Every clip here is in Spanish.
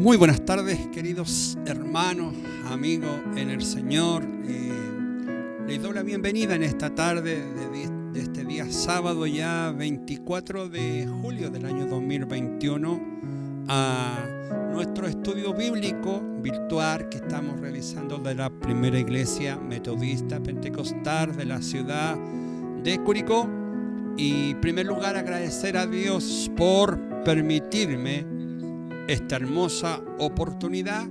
Muy buenas tardes, queridos hermanos, amigos en el Señor. Les doy la bienvenida en esta tarde de este día sábado, ya 24 de julio del año 2021, a nuestro estudio bíblico virtual que estamos realizando de la primera iglesia metodista pentecostal de la ciudad de Curicó. Y en primer lugar, agradecer a Dios por permitirme esta hermosa oportunidad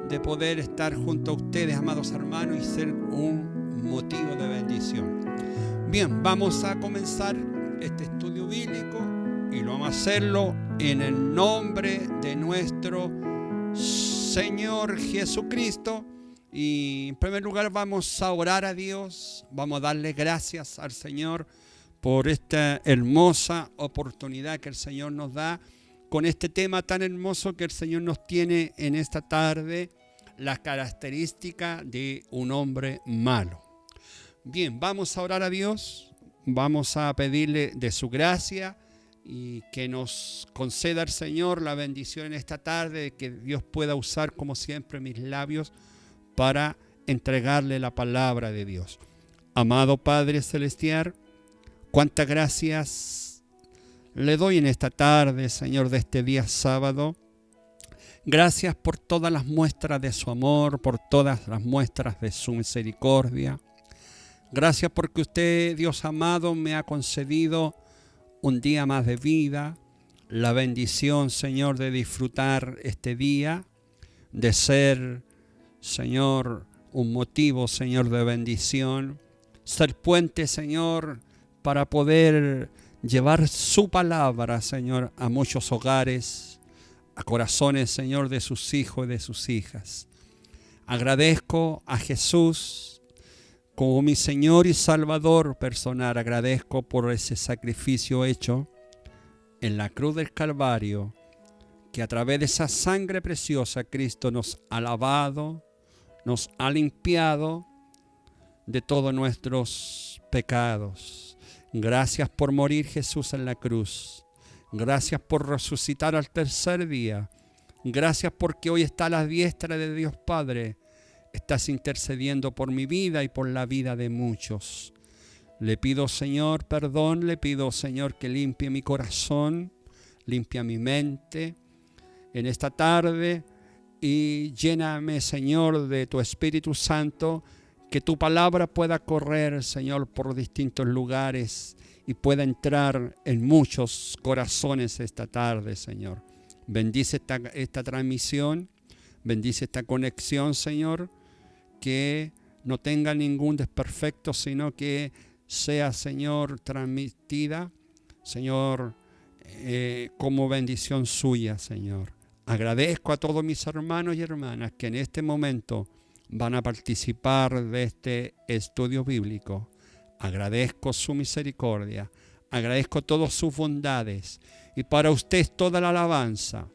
de poder estar junto a ustedes, amados hermanos, y ser un motivo de bendición. Bien, vamos a comenzar este estudio bíblico y lo vamos a hacerlo en el nombre de nuestro Señor Jesucristo. Y en primer lugar vamos a orar a Dios, vamos a darle gracias al Señor por esta hermosa oportunidad que el Señor nos da con este tema tan hermoso que el Señor nos tiene en esta tarde, la característica de un hombre malo. Bien, vamos a orar a Dios, vamos a pedirle de su gracia y que nos conceda el Señor la bendición en esta tarde, que Dios pueda usar como siempre mis labios para entregarle la palabra de Dios. Amado Padre Celestial, cuántas gracias le doy en esta tarde, Señor, de este día sábado. Gracias por todas las muestras de su amor, por todas las muestras de su misericordia. Gracias porque usted, Dios amado, me ha concedido un día más de vida, la bendición, Señor, de disfrutar este día, de ser, Señor, un motivo, Señor, de bendición, ser puente, Señor, para poder llevar su palabra, Señor, a muchos hogares, a corazones, Señor, de sus hijos y de sus hijas. Agradezco a Jesús como mi Señor y Salvador personal. Agradezco por ese sacrificio hecho en la cruz del Calvario, que a través de esa sangre preciosa Cristo nos ha lavado, nos ha limpiado de todos nuestros pecados. Gracias por morir, Jesús, en la cruz. Gracias por resucitar al tercer día. Gracias porque hoy está a la diestra de Dios Padre. Estás intercediendo por mi vida y por la vida de muchos. Le pido, Señor, perdón. Le pido, Señor, que limpie mi corazón, limpia mi mente en esta tarde y lléname, Señor, de tu Espíritu Santo. Que tu palabra pueda correr, Señor, por distintos lugares y pueda entrar en muchos corazones esta tarde, Señor. Bendice esta transmisión, bendice esta conexión, Señor, que no tenga ningún desperfecto, sino que sea, Señor, transmitida, Señor, como bendición suya, Señor. Agradezco a todos mis hermanos y hermanas que en este momento van a participar de este estudio bíblico. Agradezco su misericordia, agradezco todas sus bondades, y para usted es toda la alabanza,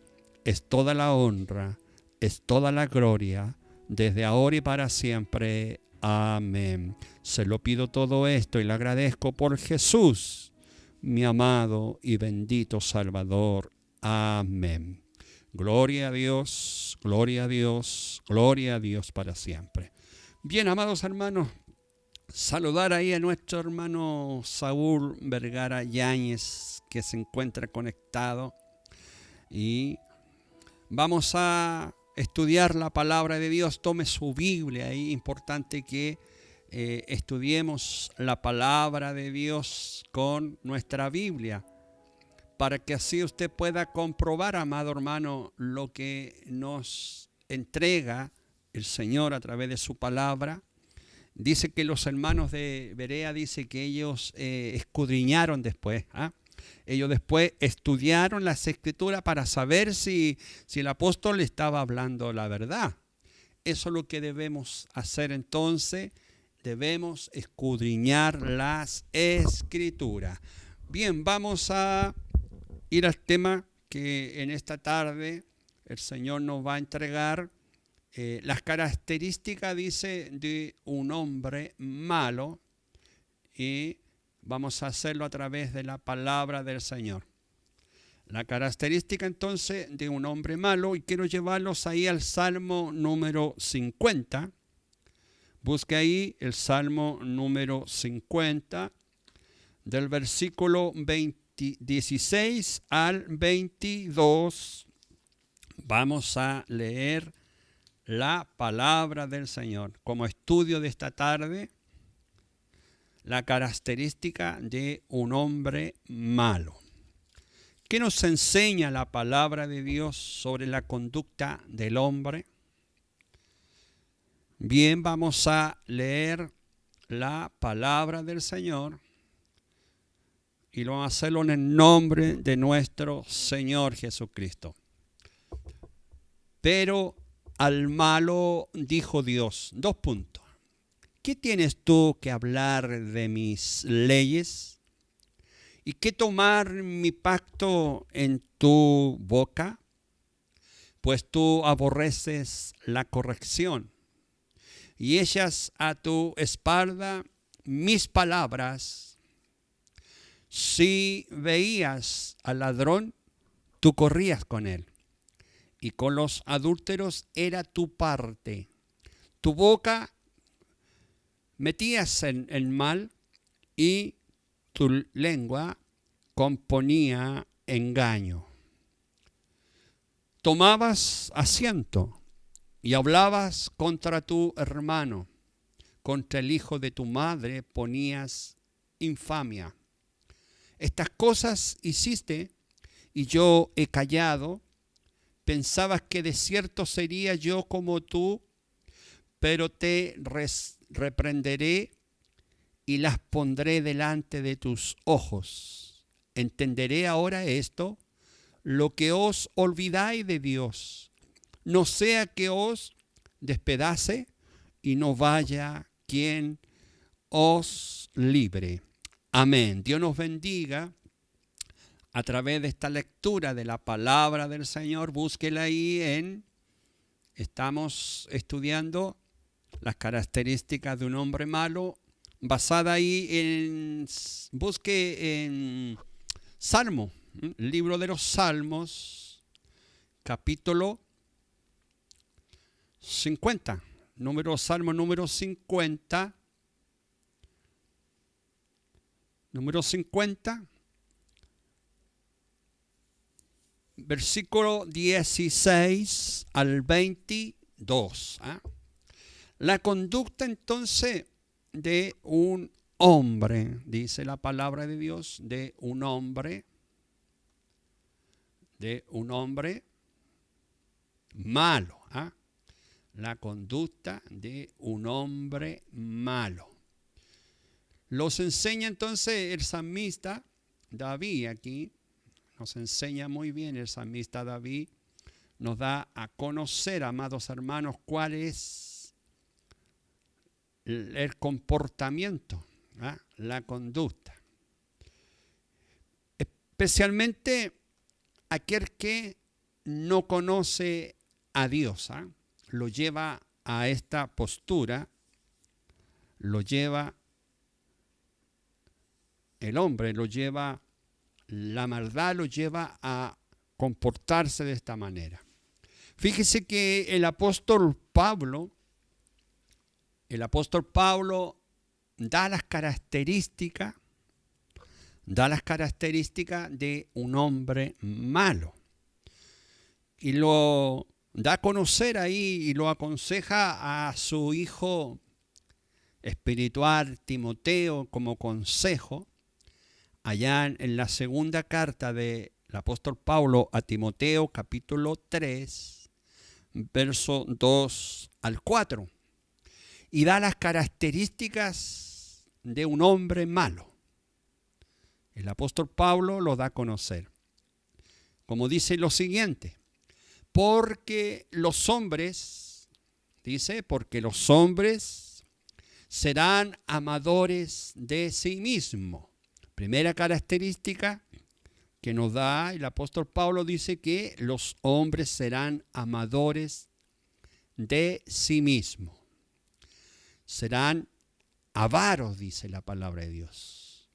es toda la honra, es toda la gloria, desde ahora y para siempre. Amén. Se lo pido todo esto y le agradezco por Jesús, mi amado y bendito Salvador. Amén. Gloria a Dios, gloria a Dios, gloria a Dios para siempre. Bien, amados hermanos, saludar ahí a nuestro hermano Saúl Vergara Yáñez, que se encuentra conectado. Y vamos a estudiar la palabra de Dios. Tome su Biblia ahí, importante que estudiemos la palabra de Dios con nuestra Biblia, para que así usted pueda comprobar, amado hermano, lo que nos entrega el Señor a través de su palabra. Dice que los hermanos de Berea, dice que ellos escudriñaron después. Ellos después estudiaron las Escrituras para saber si el apóstol estaba hablando la verdad. Eso es lo que debemos hacer entonces. Debemos escudriñar las Escrituras. Bien, vamos a ir al tema que en esta tarde el Señor nos va a entregar. Las características, dice, de un hombre malo, y vamos a hacerlo a través de la palabra del Señor. La característica entonces de un hombre malo, y quiero llevarlos ahí al Salmo número 50. Busque ahí el Salmo número 50, del versículo 16 al 22. Vamos a leer la palabra del Señor como estudio de esta tarde. La característica de un hombre malo. ¿Qué nos enseña la palabra de Dios sobre la conducta del hombre? Bien, vamos a leer la palabra del Señor y lo vamos a hacerlo en el nombre de nuestro Señor Jesucristo. Pero al malo dijo Dios, 2 puntos. ¿Qué tienes tú que hablar de mis leyes? ¿Y qué tomar mi pacto en tu boca? Pues tú aborreces la corrección y echas a tu espalda mis palabras. Si veías al ladrón, tú corrías con él, y con los adúlteros era tu parte. Tu boca metías en el mal y tu lengua componía engaño. Tomabas asiento y hablabas contra tu hermano, contra el hijo de tu madre ponías infamia. Estas cosas hiciste y yo he callado. Pensabas que de cierto sería yo como tú, pero te reprenderé y las pondré delante de tus ojos. Entenderé ahora esto, lo que os olvidáis de Dios, no sea que os despedace y no vaya quien os libre. Amén. Dios nos bendiga a través de esta lectura de la palabra del Señor. Búsquela ahí estamos estudiando las características de un hombre malo, basada ahí busque en Salmo, el libro de los Salmos, capítulo 50, Salmo número 50, versículo 16 al 22. La conducta entonces de un hombre, dice la palabra de Dios, de un hombre malo. La conducta de un hombre malo. Los enseña entonces el salmista David aquí. Nos enseña muy bien el salmista David. Nos da a conocer, amados hermanos, cuál es el comportamiento, la conducta. Especialmente aquel que no conoce a Dios, lo lleva a esta postura, la maldad lo lleva a comportarse de esta manera. Fíjese que el apóstol Pablo da las características de un hombre malo. Y lo da a conocer ahí y lo aconseja a su hijo espiritual Timoteo como consejo. Allá en la segunda carta del apóstol Pablo a Timoteo, capítulo 3, verso 2 al 4. Y da las características de un hombre malo. El apóstol Pablo lo da a conocer. Como dice lo siguiente, porque los hombres serán amadores de sí mismos. Primera característica que nos da el apóstol Pablo, dice que los hombres serán amadores de sí mismos. Serán avaros, dice la palabra de Dios.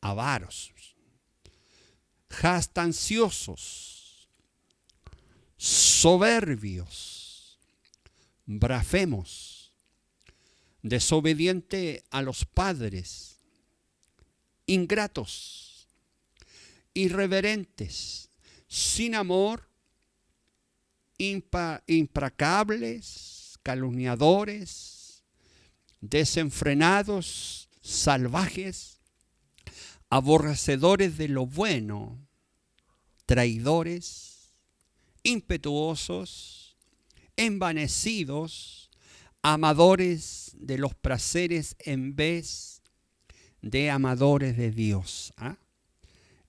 Avaros. jactanciosos, soberbios, blasfemos, desobedientes a los padres, ingratos, irreverentes, sin amor, implacables, calumniadores, desenfrenados, salvajes, aborrecedores de lo bueno, traidores, impetuosos, envanecidos, amadores de los placeres en vez de amadores de Dios.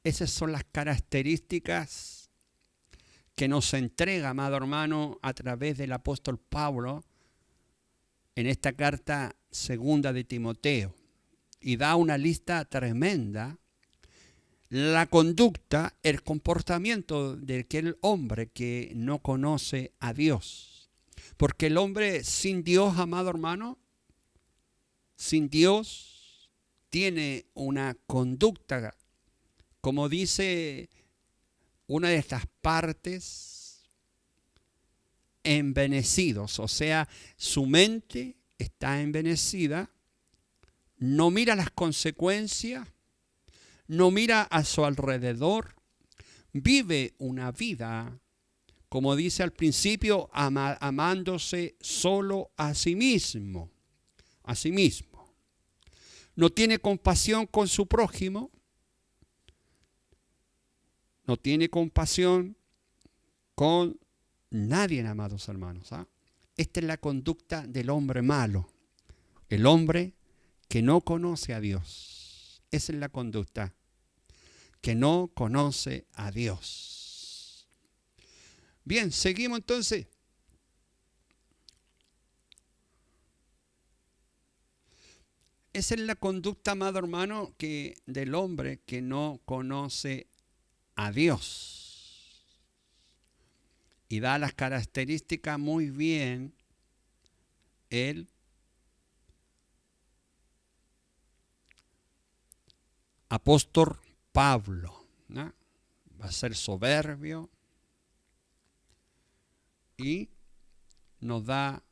Esas son las características que nos entrega, amado hermano, a través del apóstol Pablo en esta carta segunda de Timoteo. Y da una lista tremenda. La conducta, el comportamiento de aquel hombre que no conoce a Dios. Porque el hombre sin Dios, amado hermano, sin Dios, tiene una conducta, como dice una de estas partes, envenecidos, o sea, su mente está envenecida, no mira las consecuencias, no mira a su alrededor, vive una vida, como dice al principio, amándose solo a sí mismo, No tiene compasión con su prójimo, no tiene compasión con nadie, amados hermanos. Esta es la conducta del hombre malo, el hombre que no conoce a Dios. Esa es la conducta, que no conoce a Dios. Bien, seguimos entonces. Esa es la conducta, amado hermano, del hombre que no conoce a Dios. Y da las características muy bien el apóstol Pablo, ¿no? Va a ser soberbio y nos da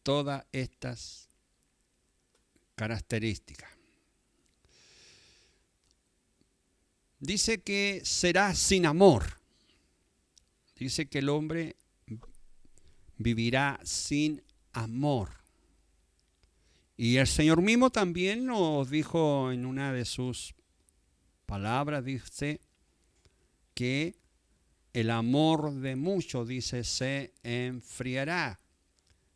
todas estas características. Dice que será sin amor. Dice que el hombre vivirá sin amor. Y el Señor mismo también nos dijo en una de sus palabras, dice que el amor de muchos, dice, se enfriará.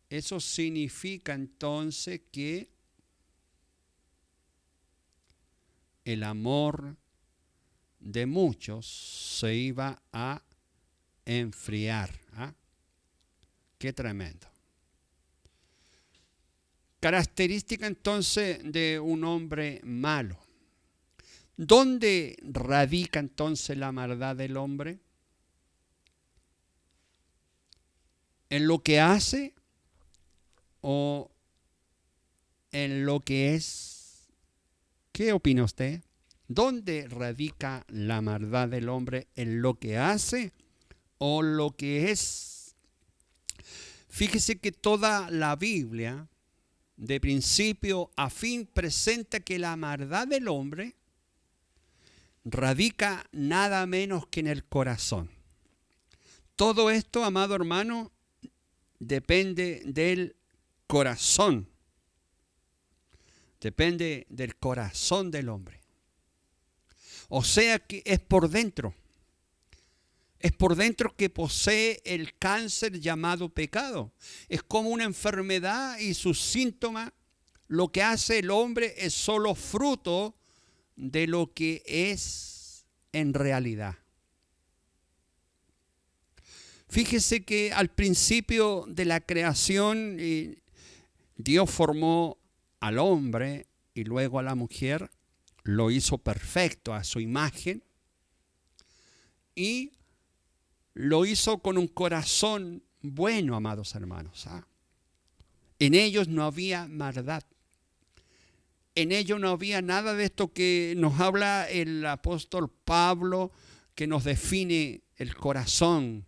Eso significa entonces que el amor de muchos se iba a enfriar. Qué tremendo. Característica entonces de un hombre malo. ¿Dónde radica entonces la maldad del hombre? ¿En lo que hace o en lo que es? ¿Qué opina usted? ¿Dónde radica la maldad del hombre? ¿En lo que hace o lo que es? Fíjese que toda la Biblia, de principio a fin, presenta que la maldad del hombre radica nada menos que en el corazón. Todo esto, amado hermano, depende del corazón. Depende del corazón del hombre. O sea que es por dentro. Es por dentro que posee el cáncer llamado pecado. Es como una enfermedad y sus síntomas. Lo que hace el hombre es solo fruto de lo que es en realidad. Fíjese que al principio de la creación Dios formó al hombre y luego a la mujer, lo hizo perfecto a su imagen y lo hizo con un corazón bueno, amados hermanos. En ellos no había maldad. En ellos no había nada de esto que nos habla el apóstol Pablo, que nos define el corazón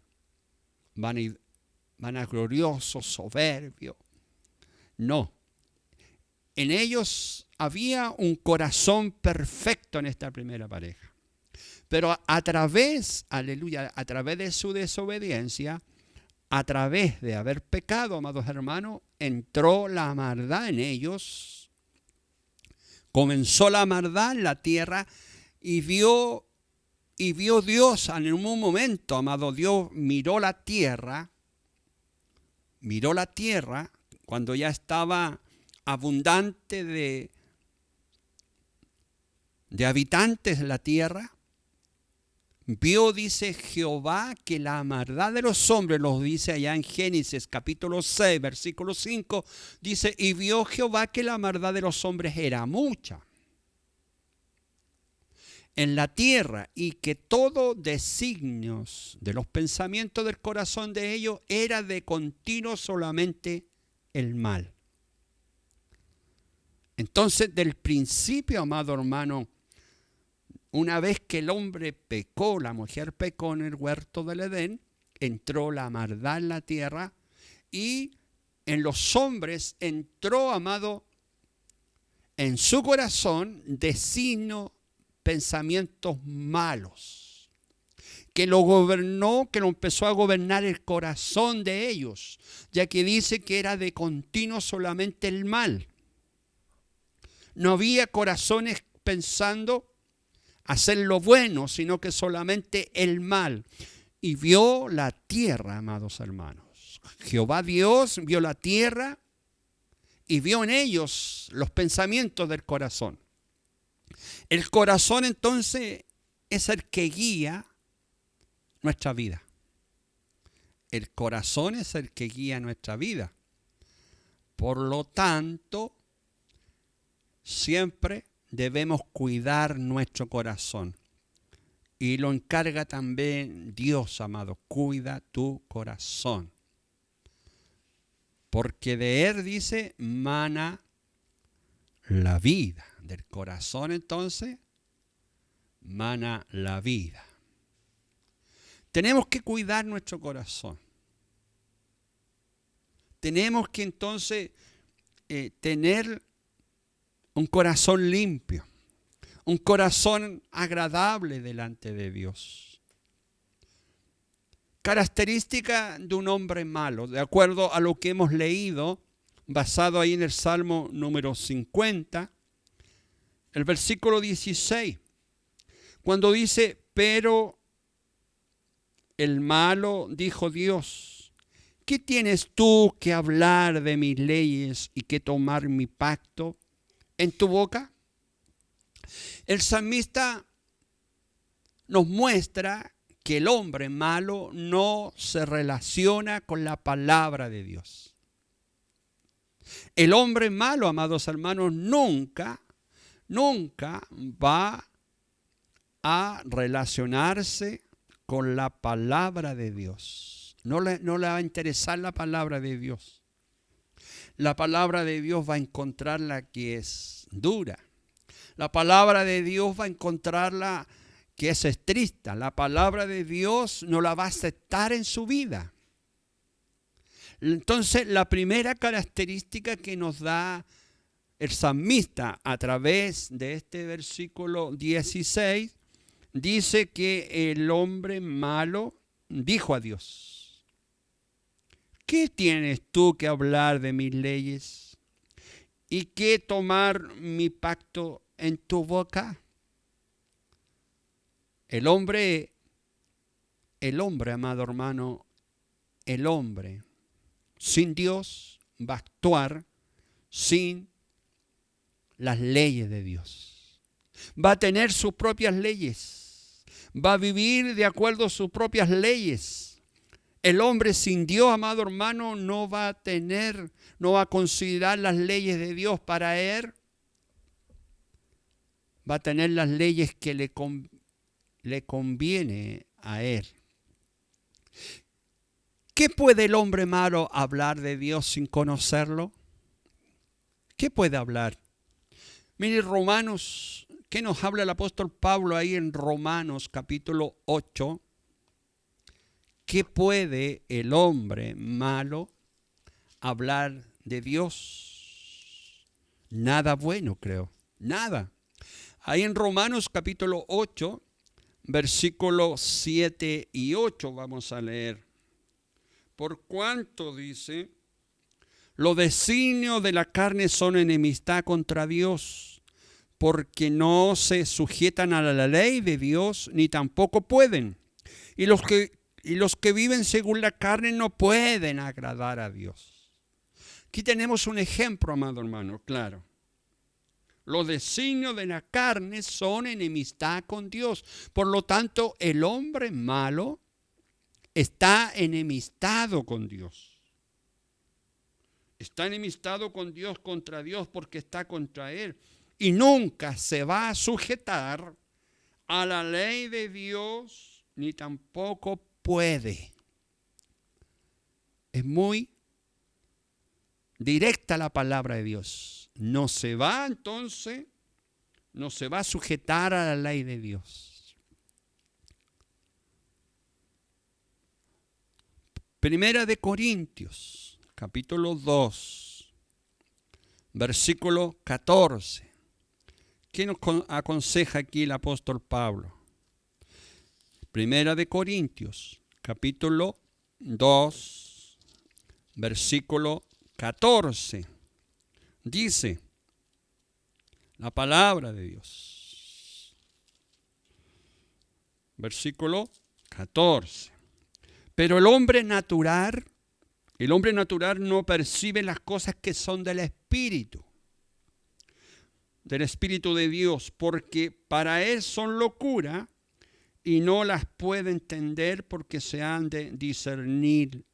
vanaglorioso, soberbio. No. En ellos había un corazón perfecto en esta primera pareja. Pero a través, aleluya, a través de su desobediencia, a través de haber pecado, amados hermanos, entró la maldad en ellos. Comenzó la maldad en la tierra y vio Dios en un momento, amado Dios, miró la tierra cuando ya estaba abundante de habitantes de la tierra. Vio, dice Jehová, que la maldad de los hombres, lo dice allá en Génesis capítulo 6, versículo 5, dice, y vio Jehová que la maldad de los hombres era mucha en la tierra, y que todo designios de los pensamientos del corazón de ellos era de continuo solamente el mal. Entonces, del principio, amado hermano, una vez que el hombre pecó, la mujer pecó en el huerto del Edén, entró la maldad en la tierra y en los hombres entró, amado, en su corazón designo, pensamientos malos, que lo gobernó, que lo empezó a gobernar el corazón de ellos, ya que dice que era de continuo solamente el mal. No había corazones pensando hacer lo bueno, sino que solamente el mal. Y vio la tierra, amados hermanos. Jehová Dios vio la tierra y vio en ellos los pensamientos del corazón. El corazón entonces es el que guía nuestra vida. El corazón es el que guía nuestra vida. Por lo tanto, siempre debemos cuidar nuestro corazón. Y lo encarga también Dios, amado. Cuida tu corazón. Porque de él, dice, mana la vida. Del corazón, entonces, mana la vida. Tenemos que cuidar nuestro corazón. Tenemos que entonces tener un corazón limpio, un corazón agradable delante de Dios. Característica de un hombre malo, de acuerdo a lo que hemos leído, basado ahí en el Salmo número 50, el versículo 16, cuando dice, pero el malo dijo Dios, ¿qué tienes tú que hablar de mis leyes y que tomar mi pacto en tu boca? El salmista nos muestra que el hombre malo no se relaciona con la palabra de Dios. El hombre malo, amados hermanos, nunca va a relacionarse con la palabra de Dios. No le va a interesar la palabra de Dios. La palabra de Dios va a encontrar la que es dura. La palabra de Dios va a encontrarla que es estricta. La palabra de Dios no la va a aceptar en su vida. Entonces, la primera característica que nos da el salmista a través de este versículo 16, dice que el hombre malo dijo a Dios, ¿qué tienes tú que hablar de mis leyes y qué tomar mi pacto en tu boca? El hombre, amado hermano, el hombre sin Dios va a actuar sin las leyes de Dios. Va a tener sus propias leyes. Va a vivir de acuerdo a sus propias leyes. El hombre sin Dios, amado hermano, no va a considerar las leyes de Dios para él. Va a tener las leyes que le conviene a él. ¿Qué puede el hombre malo hablar de Dios sin conocerlo? ¿Qué puede hablar? Mire, Romanos, ¿qué nos habla el apóstol Pablo ahí en Romanos capítulo 8? ¿Qué puede el hombre malo hablar de Dios? Nada bueno, creo. Nada. Ahí en Romanos capítulo 8, versículos 7 y 8 vamos a leer. Por cuanto dice, los designios de la carne son enemistad contra Dios, porque no se sujetan a la ley de Dios, ni tampoco pueden. Y los que viven según la carne no pueden agradar a Dios. Aquí tenemos un ejemplo, amado hermano, claro. Los designios de la carne son enemistad con Dios. Por lo tanto, el hombre malo está enemistado con Dios. Está enemistado con Dios, contra Dios, porque está contra Él. Y nunca se va a sujetar a la ley de Dios, ni tampoco puede. Es muy directa la palabra de Dios. No se va entonces, no se va a sujetar a la ley de Dios. Primera de Corintios, capítulo 2, versículo 14. ¿Qué nos aconseja aquí el apóstol Pablo? Primera de Corintios, capítulo 2, versículo 14. Dice la palabra de Dios. Versículo 14. Pero el hombre natural no percibe las cosas que son del Espíritu de Dios, porque para él son locura y no las puede entender porque se han de discernir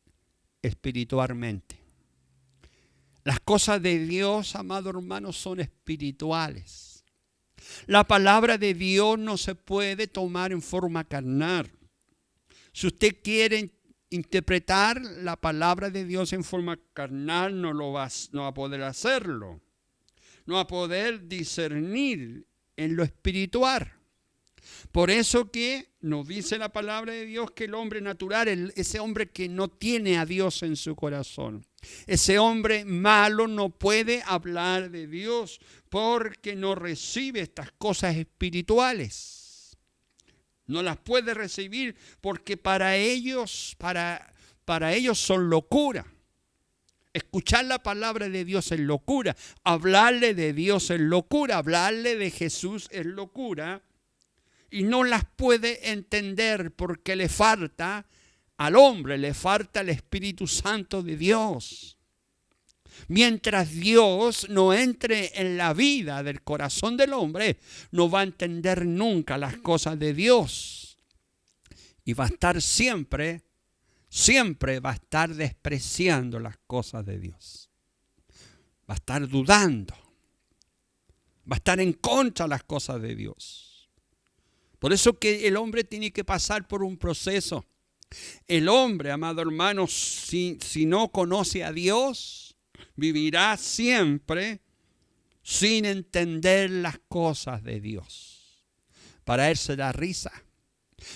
espiritualmente. Las cosas de Dios, amado hermano, son espirituales. La palabra de Dios no se puede tomar en forma carnal. Si usted quiere interpretar la palabra de Dios en forma carnal, no va a poder hacerlo. No va a poder discernir en lo espiritual. Por eso que nos dice la palabra de Dios que el hombre natural, ese hombre que no tiene a Dios en su corazón, ese hombre malo no puede hablar de Dios porque no recibe estas cosas espirituales. No las puede recibir porque para ellos son locura. Escuchar la palabra de Dios es locura. Hablarle de Dios es locura. Hablarle de Jesús es locura. Y no las puede entender porque al hombre le falta el Espíritu Santo de Dios. Mientras Dios no entre en la vida del corazón del hombre, no va a entender nunca las cosas de Dios. Y va a estar siempre va a estar despreciando las cosas de Dios. Va a estar dudando. Va a estar en contra de las cosas de Dios. Por eso que el hombre tiene que pasar por un proceso. El hombre, amado hermano, si no conoce a Dios, vivirá siempre sin entender las cosas de Dios. Para él será risa.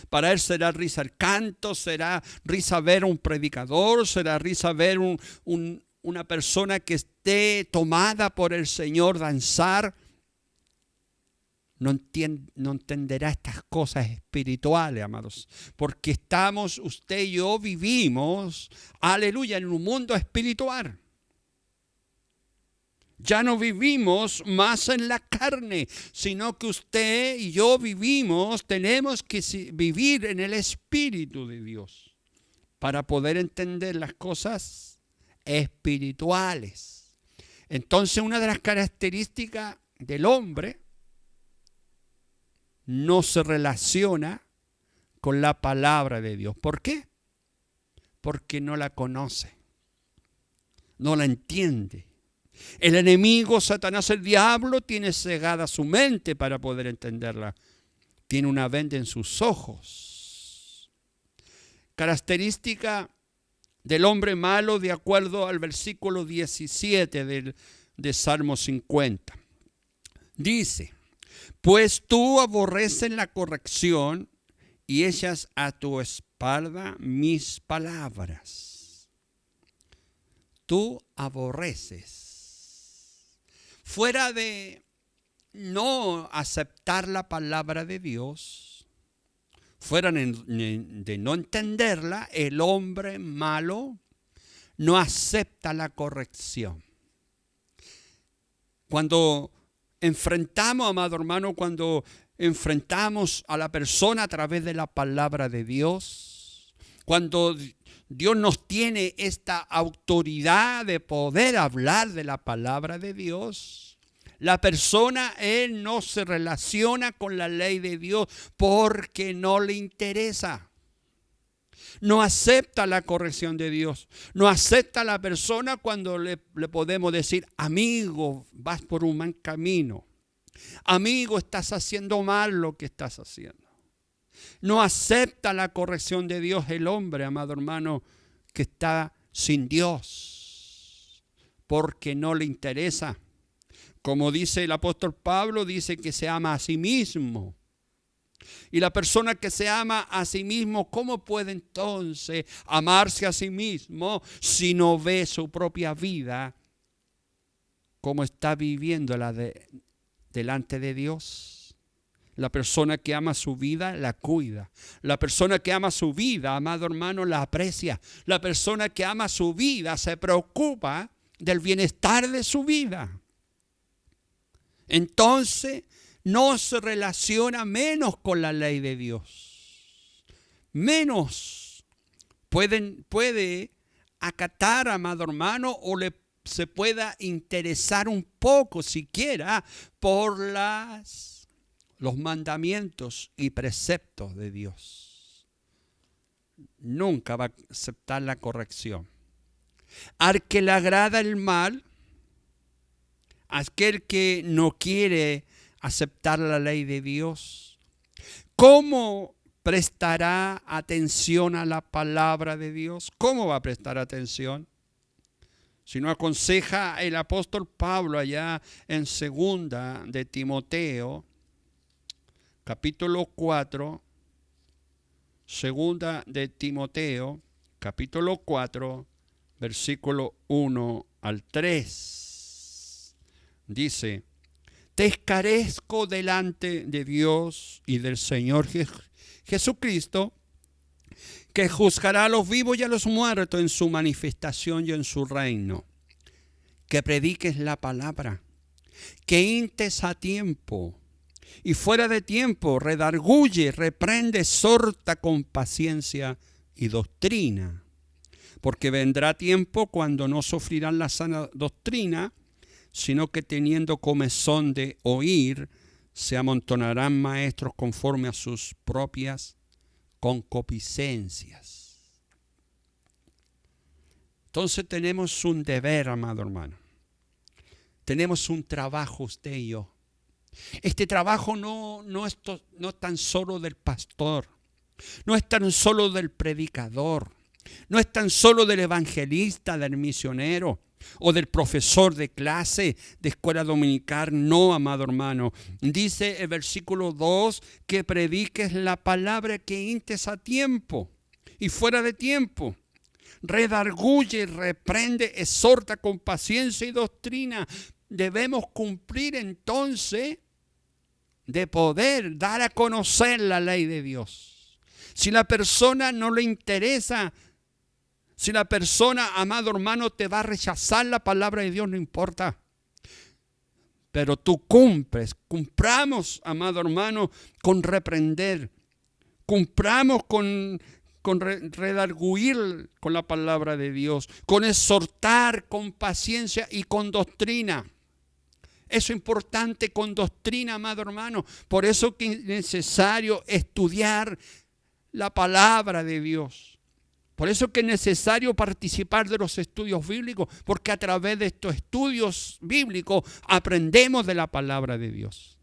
Para él será risa el canto, será risa ver a un predicador, será risa ver una persona que esté tomada por el Señor danzar. No entenderá estas cosas espirituales, amados, porque usted y yo vivimos, aleluya, en un mundo espiritual. Ya no vivimos más en la carne, sino que usted y yo tenemos que vivir en el Espíritu de Dios para poder entender las cosas espirituales. Entonces, una de las características del hombre no se relaciona con la palabra de Dios. ¿Por qué? Porque no la conoce, no la entiende. El enemigo, Satanás, el diablo, tiene cegada su mente para poder entenderla. Tiene una venda en sus ojos. Característica del hombre malo de acuerdo al versículo 17 de Salmo 50. Dice, pues tú aborreces la corrección y echas a tu espalda mis palabras. Tú aborreces. Fuera de no aceptar la palabra de Dios, fuera de no entenderla, el hombre malo no acepta la corrección. Cuando enfrentamos, amado hermano, cuando enfrentamos a la persona a través de la palabra de Dios, cuando Dios nos tiene esta autoridad de poder hablar de la palabra de Dios, la persona, él no se relaciona con la ley de Dios porque no le interesa. No acepta la corrección de Dios. No acepta a la persona cuando le podemos decir, amigo, vas por un mal camino. Amigo, estás haciendo mal lo que estás haciendo. No acepta la corrección de Dios el hombre, amado hermano, que está sin Dios, porque no le interesa. Como dice el apóstol Pablo, dice que se ama a sí mismo. Y la persona que se ama a sí mismo, ¿cómo puede entonces amarse a sí mismo si no ve su propia vida como está viviéndola delante de Dios? La persona que ama su vida la cuida. La persona que ama su vida, amado hermano, la aprecia. La persona que ama su vida se preocupa del bienestar de su vida. Entonces no se relaciona menos con la ley de Dios. Menos puede acatar, amado hermano, o se pueda interesar un poco siquiera por los mandamientos y preceptos de Dios. Nunca va a aceptar la corrección. Al que le agrada el mal, aquel que no quiere aceptar la ley de Dios, ¿cómo prestará atención a la palabra de Dios? ¿Cómo va a prestar atención? Si no aconseja el apóstol Pablo allá en 2 de Timoteo, capítulo 4, 2 de Timoteo, capítulo 4, versículo 1 al 3. Dice, te escarezco delante de Dios y del Señor Jesucristo, que juzgará a los vivos y a los muertos en su manifestación y en su reino. Que prediques la palabra, que instes a tiempo y fuera de tiempo, redarguye, reprende, exhorta con paciencia y doctrina. Porque vendrá tiempo cuando no sufrirán la sana doctrina, sino que teniendo comezón de oír, se amontonarán maestros conforme a sus propias concupiscencias. Entonces tenemos un deber, amado hermano. Tenemos un trabajo usted y yo. Este trabajo no es tan solo del pastor, no es tan solo del predicador, no es tan solo del evangelista, del misionero o del profesor de clase de escuela dominical. No, amado hermano. Dice el versículo 2 que prediques la palabra, que instes a tiempo y fuera de tiempo. Redarguye, reprende, exhorta con paciencia y doctrina. Debemos cumplir entonces de poder dar a conocer la ley de Dios. Si la persona no le interesa, si la persona, amado hermano, te va a rechazar la palabra de Dios, no importa. Pero tú cumplamos, amado hermano, con reprender. Cumplamos con redarguir con la palabra de Dios, con exhortar, con paciencia y con doctrina. Eso es importante, con doctrina, amado hermano. Por eso que es necesario estudiar la palabra de Dios. Por eso que es necesario participar de los estudios bíblicos, porque a través de estos estudios bíblicos aprendemos de la palabra de Dios.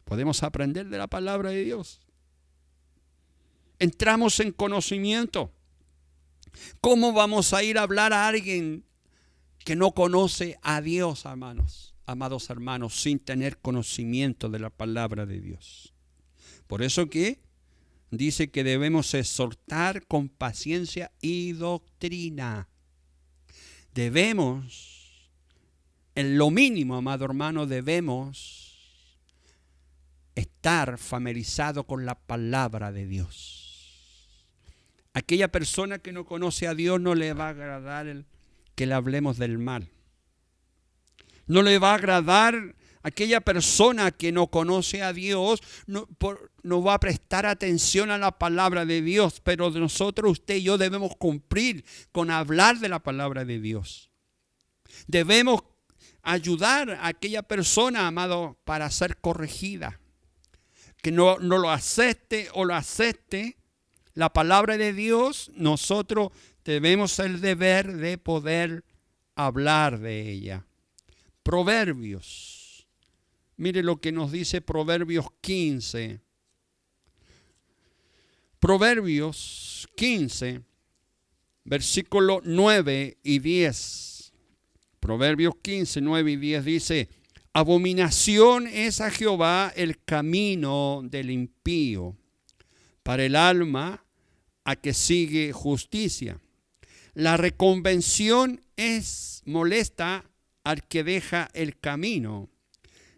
Podemos aprender de la palabra de Dios. Entramos en conocimiento. ¿Cómo vamos a ir a hablar a alguien que no conoce a Dios, hermanos? amados hermanos, sin tener conocimiento de la palabra de Dios. Por eso que dice que debemos exhortar con paciencia y doctrina. Debemos, en lo mínimo, amado hermano, debemos estar familiarizados con la palabra de Dios. Aquella persona que no conoce a Dios no le va a agradar que le hablemos del mal. No le va a agradar aquella persona que no conoce a Dios, no va a prestar atención a la palabra de Dios, pero nosotros, usted y yo, debemos cumplir con hablar de la palabra de Dios. Debemos ayudar a aquella persona, amado, para ser corregida. Que no lo acepte o lo acepte la palabra de Dios, nosotros tenemos el deber de poder hablar de ella. Proverbios. Mire lo que nos dice Proverbios 15. Proverbios 15, versículos 9 y 10. Proverbios 15, 9 y 10 dice: abominación es a Jehová el camino del impío, para el alma a que sigue justicia. La reconvención es molesta al que deja el camino,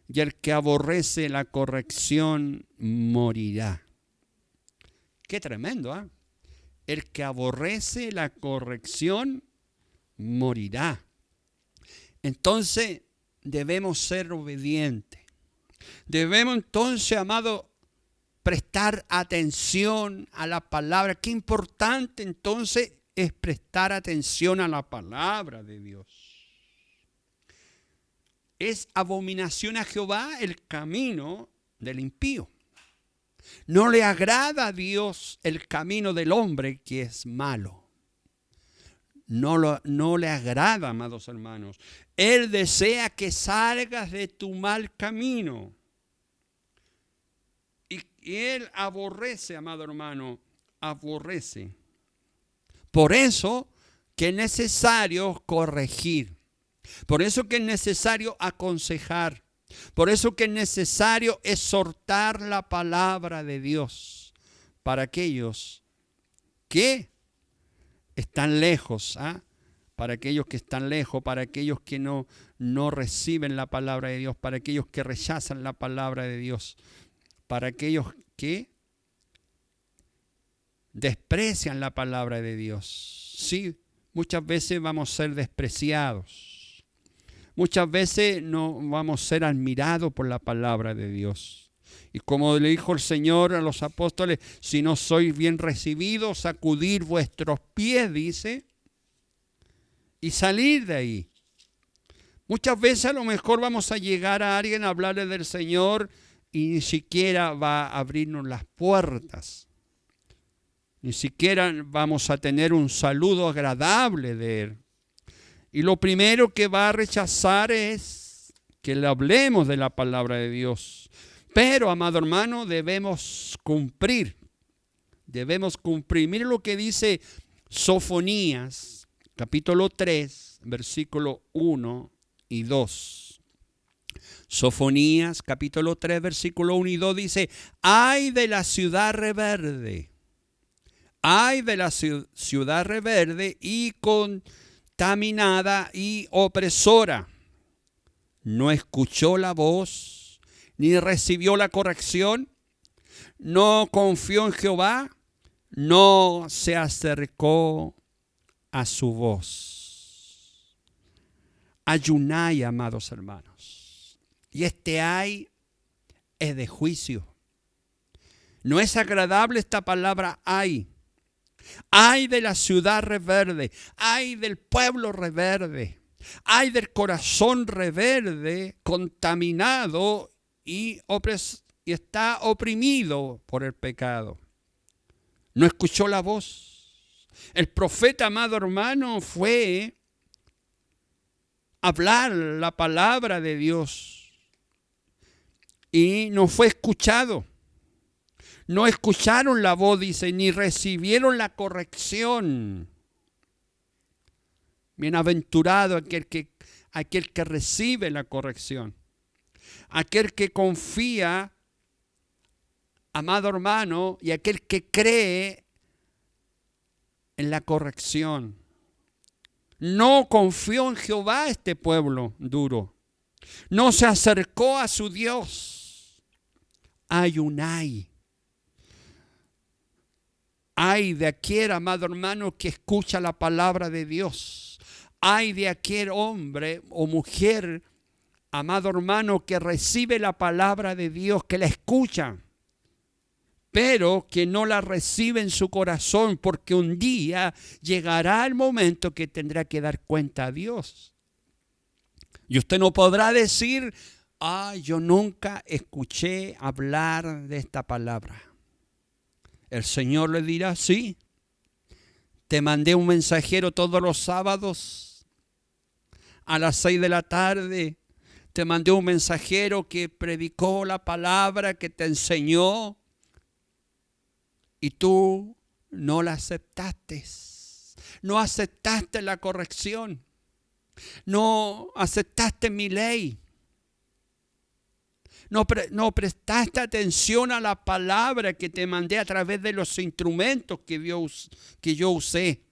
y el que aborrece la corrección morirá. Qué tremendo, ¿eh? El que aborrece la corrección morirá. Entonces debemos ser obedientes. Debemos entonces, amado, prestar atención a la palabra. Qué importante entonces es prestar atención a la palabra de Dios. Es abominación a Jehová el camino del impío. No le agrada a Dios el camino del hombre que es malo. No le agrada, amados hermanos. Él desea que salgas de tu mal camino. Y Él aborrece, amado hermano, aborrece. Por eso que es necesario corregir. Por eso que es necesario aconsejar. Por eso que es necesario exhortar la palabra de Dios para aquellos que están lejos, para aquellos que están lejos, para aquellos que no reciben la palabra de Dios, para aquellos que rechazan la palabra de Dios, para aquellos que desprecian la palabra de Dios. Sí, muchas veces vamos a ser despreciados. Muchas veces no vamos a ser admirados por la palabra de Dios. Y como le dijo el Señor a los apóstoles, si no sois bien recibidos, sacudid vuestros pies, dice, y salir de ahí. Muchas veces a lo mejor vamos a llegar a alguien a hablarle del Señor y ni siquiera va a abrirnos las puertas. Ni siquiera vamos a tener un saludo agradable de Él. Y lo primero que va a rechazar es que le hablemos de la palabra de Dios. Pero, amado hermano, debemos cumplir. Debemos cumplir. Mire lo que dice Sofonías, capítulo 3, versículo 1 y 2. Sofonías, capítulo 3, versículo 1 y 2 dice: ay de la ciudad rebelde. Ay de la ciudad rebelde y contaminada y opresora. No escuchó la voz, ni recibió la corrección, no confió en Jehová, no se acercó a su voz. Ayunay, amados hermanos. Y este ay es de juicio. No es agradable esta palabra ay. Ay de la ciudad rebelde, ay del pueblo rebelde, ay del corazón rebelde, contaminado y está oprimido por el pecado. No escuchó la voz. El profeta, amado hermano, fue a hablar la palabra de Dios y no fue escuchado. No escucharon la voz, dice, ni recibieron la corrección. Bienaventurado aquel que aquel que recibe la corrección, aquel que confía, amado hermano, y aquel que cree en la corrección. No confió en Jehová este pueblo duro. No se acercó a su Dios. Hay un ay. Ay de aquel, amado hermano, que escucha la palabra de Dios. Ay de aquel hombre o mujer, amado hermano, que recibe la palabra de Dios, que la escucha, pero que no la recibe en su corazón, porque un día llegará el momento que tendrá que dar cuenta a Dios. Y usted no podrá decir, yo nunca escuché hablar de esta palabra. El Señor le dirá, sí, te mandé un mensajero todos los sábados a las 6 de la tarde. Te mandé un mensajero que predicó la palabra, que te enseñó, y tú no la aceptaste. No aceptaste la corrección. No aceptaste mi ley. No prestaste atención a la palabra que te mandé a través de los instrumentos que yo usé.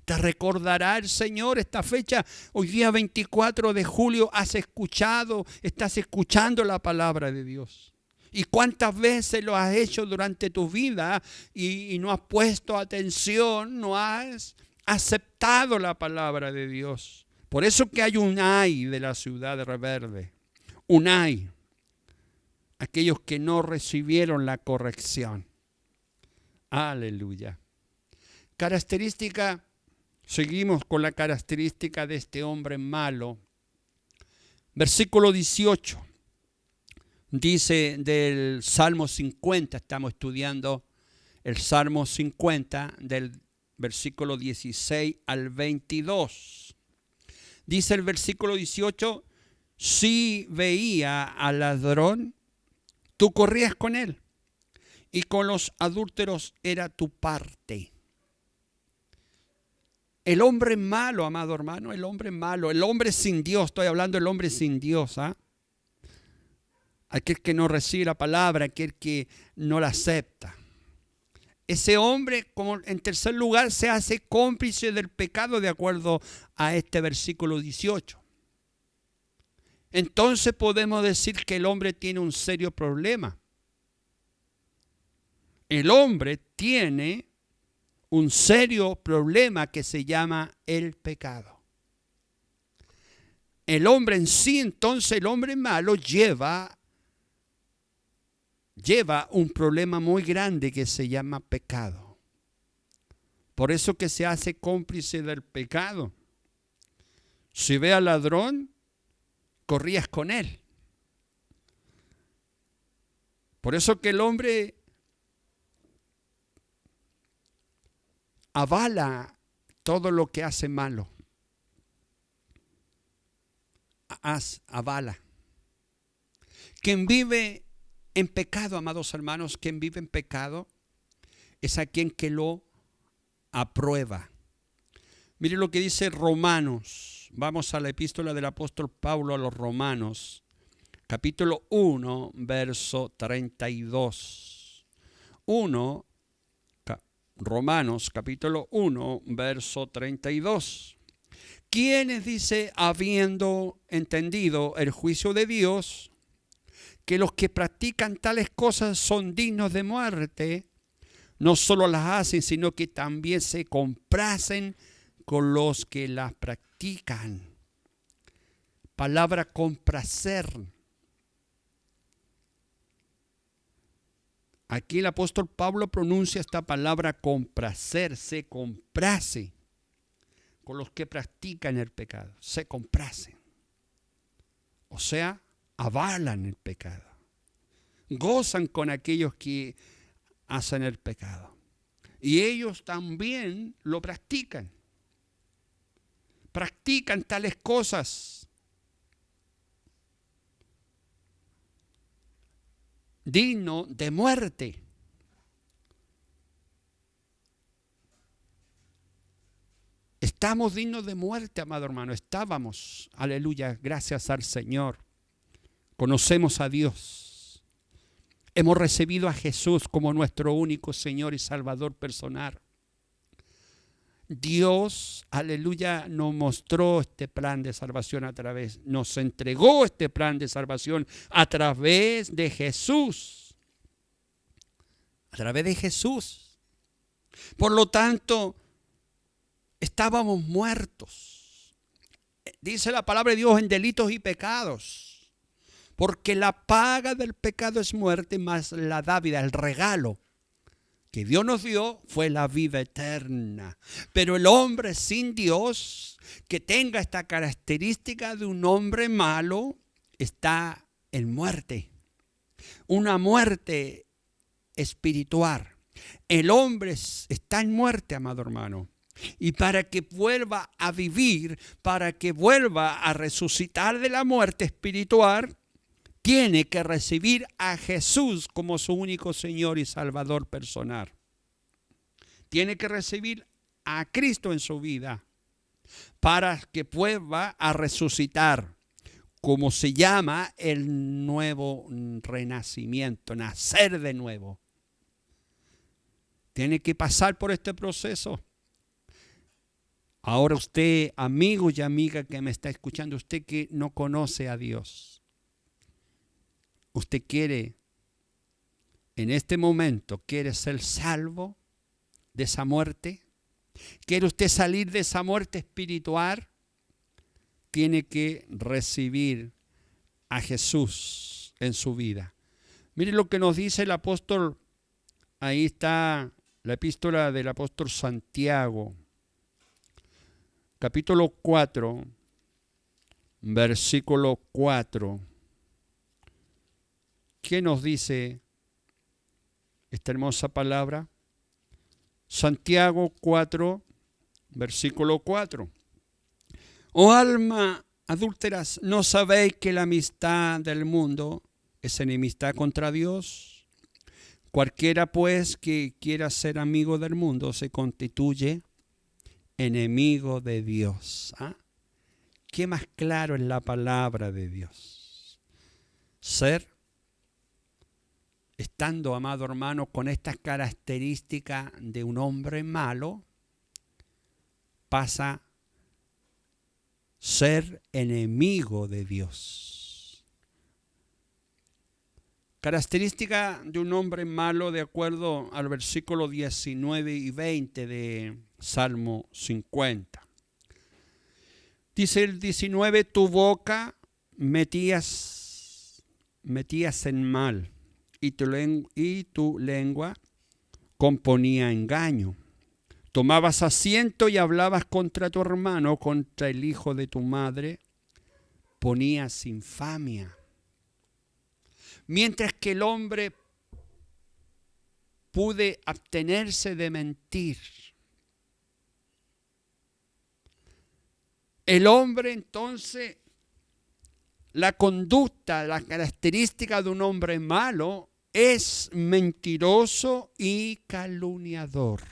Te recordará el Señor esta fecha. Hoy día 24 de julio estás escuchando la palabra de Dios. ¿Y cuántas veces lo has hecho durante tu vida y no has puesto atención, no has aceptado la palabra de Dios? Por eso que hay un ay de la ciudad rebelde. Un ay. Aquellos que no recibieron la corrección. Aleluya. Seguimos con la característica de este hombre malo. Versículo 18. Dice del Salmo 50, estamos estudiando el Salmo 50 del versículo 16 al 22. Dice el versículo 18, si veía al ladrón, tú corrías con él, y con los adúlteros era tu parte. El hombre malo, amado hermano, el hombre malo, el hombre sin Dios, estoy hablando del hombre sin Dios, aquel que no recibe la palabra, aquel que no la acepta. Ese hombre, como en tercer lugar, se hace cómplice del pecado de acuerdo a este versículo 18. Entonces podemos decir que el hombre tiene un serio problema. El hombre tiene un serio problema que se llama el pecado. El hombre en sí, entonces, el hombre malo lleva un problema muy grande que se llama pecado. Por eso que se hace cómplice del pecado. Si ve al ladrón, corrías con él. Por eso que el hombre avala todo lo que hace malo. Avala. Quien vive en pecado, amados hermanos, quien vive en pecado es a quien que lo aprueba. Mire lo que dice Romanos. Vamos a la epístola del apóstol Pablo a los Romanos, capítulo 1, verso 32. Romanos, capítulo 1, verso 32. Quienes dice, habiendo entendido el juicio de Dios, que los que practican tales cosas son dignos de muerte, no solo las hacen, sino que también se complacen con los que las practican. Palabra complacer. Aquí el apóstol Pablo pronuncia esta palabra complacer, se complace con los que practican el pecado, se complacen. O sea, avalan el pecado, gozan con aquellos que hacen el pecado. Y ellos también lo practican. Practican tales cosas. Digno de muerte. Estamos dignos de muerte, amado hermano. Estábamos, aleluya, gracias al Señor. Conocemos a Dios. Hemos recibido a Jesús como nuestro único Señor y Salvador personal. Dios, aleluya, nos mostró este plan de salvación nos entregó este plan de salvación a través de Jesús. A través de Jesús. Por lo tanto, estábamos muertos. Dice la palabra de Dios en delitos y pecados. Porque la paga del pecado es muerte, más la dávida, el regalo que Dios nos dio fue la vida eterna. Pero el hombre sin Dios, que tenga esta característica de un hombre malo, está en muerte. Una muerte espiritual. El hombre está en muerte, amado hermano. Y para que vuelva a vivir, para que vuelva a resucitar de la muerte espiritual, tiene que recibir a Jesús como su único Señor y Salvador personal. Tiene que recibir a Cristo en su vida para que vuelva a resucitar, como se llama el nuevo renacimiento, nacer de nuevo. Tiene que pasar por este proceso. Ahora usted, amigo y amiga que me está escuchando, usted que no conoce a Dios, usted quiere, en este momento, quiere ser salvo de esa muerte. ¿Quiere usted salir de esa muerte espiritual? Tiene que recibir a Jesús en su vida. Mire lo que nos dice el apóstol, ahí está la epístola del apóstol Santiago, capítulo 4, versículo 4. ¿Qué nos dice esta hermosa palabra? Santiago 4, versículo 4. Oh alma adúlteras, ¿no sabéis que la amistad del mundo es enemistad contra Dios? Cualquiera pues que quiera ser amigo del mundo se constituye enemigo de Dios. ¿Ah? ¿Qué más claro es la palabra de Dios? Estando, amado hermano, con estas características de un hombre malo, pasa a ser enemigo de Dios. Característica de un hombre malo, de acuerdo al versículo 19 y 20 de Salmo 50. Dice el 19, tu boca metías en mal, y tu lengua componía engaño. Tomabas asiento y hablabas contra tu hermano, contra el hijo de tu madre, ponías infamia. Mientras que el hombre pude abstenerse de mentir. El hombre entonces, la conducta, la característica de un hombre malo es mentiroso y calumniador.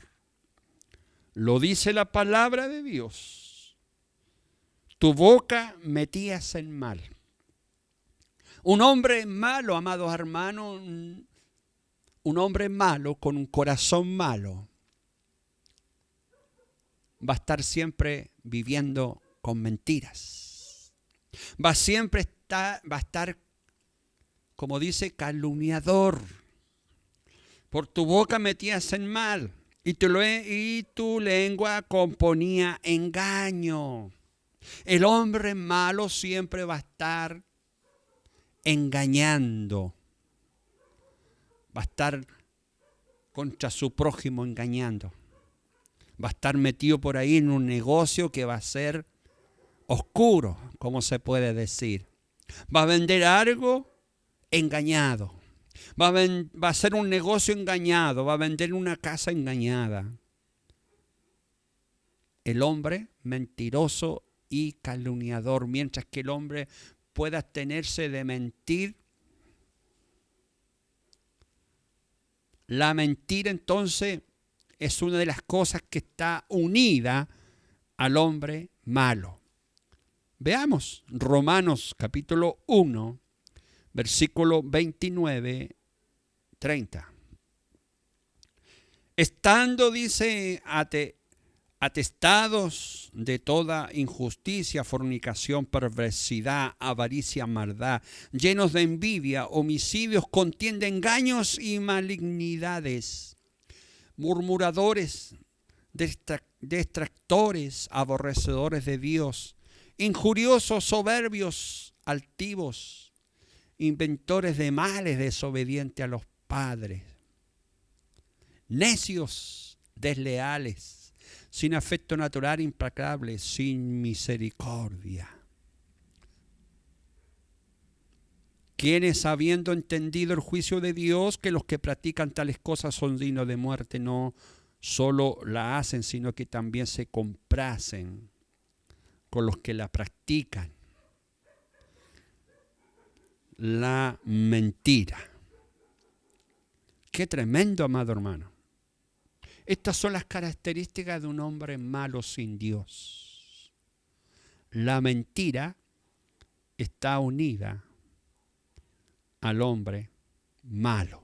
Lo dice la palabra de Dios. Tu boca metías en mal. Un hombre malo, amados hermanos, un hombre malo con un corazón malo va a estar siempre viviendo con mentiras. Va a estar, como dice, calumniador. Por tu boca metías en mal y tu lengua componía engaño. El hombre malo siempre va a estar engañando. Va a estar contra su prójimo engañando. Va a estar metido por ahí en un negocio que va a ser oscuro, como se puede decir. Va a vender algo engañado. Va a hacer un negocio engañado. Va a vender una casa engañada. El hombre mentiroso y calumniador, mientras que el hombre pueda abstenerse de mentir. La mentira entonces es una de las cosas que está unida al hombre malo. Veamos Romanos capítulo 1, versículo 29, 30. Estando, dice, atestados de toda injusticia, fornicación, perversidad, avaricia, maldad, llenos de envidia, homicidios, contienda, engaños y malignidades, murmuradores, detractores, aborrecedores de Dios, injuriosos, soberbios, altivos, inventores de males, desobedientes a los padres, necios, desleales, sin afecto natural, implacables, sin misericordia. Quienes, habiendo entendido el juicio de Dios, que los que practican tales cosas son dignos de muerte, no solo la hacen, sino que también se complacen con los que la practican. La mentira. Qué tremendo, amado hermano. Estas son las características de un hombre malo sin Dios. La mentira está unida al hombre malo.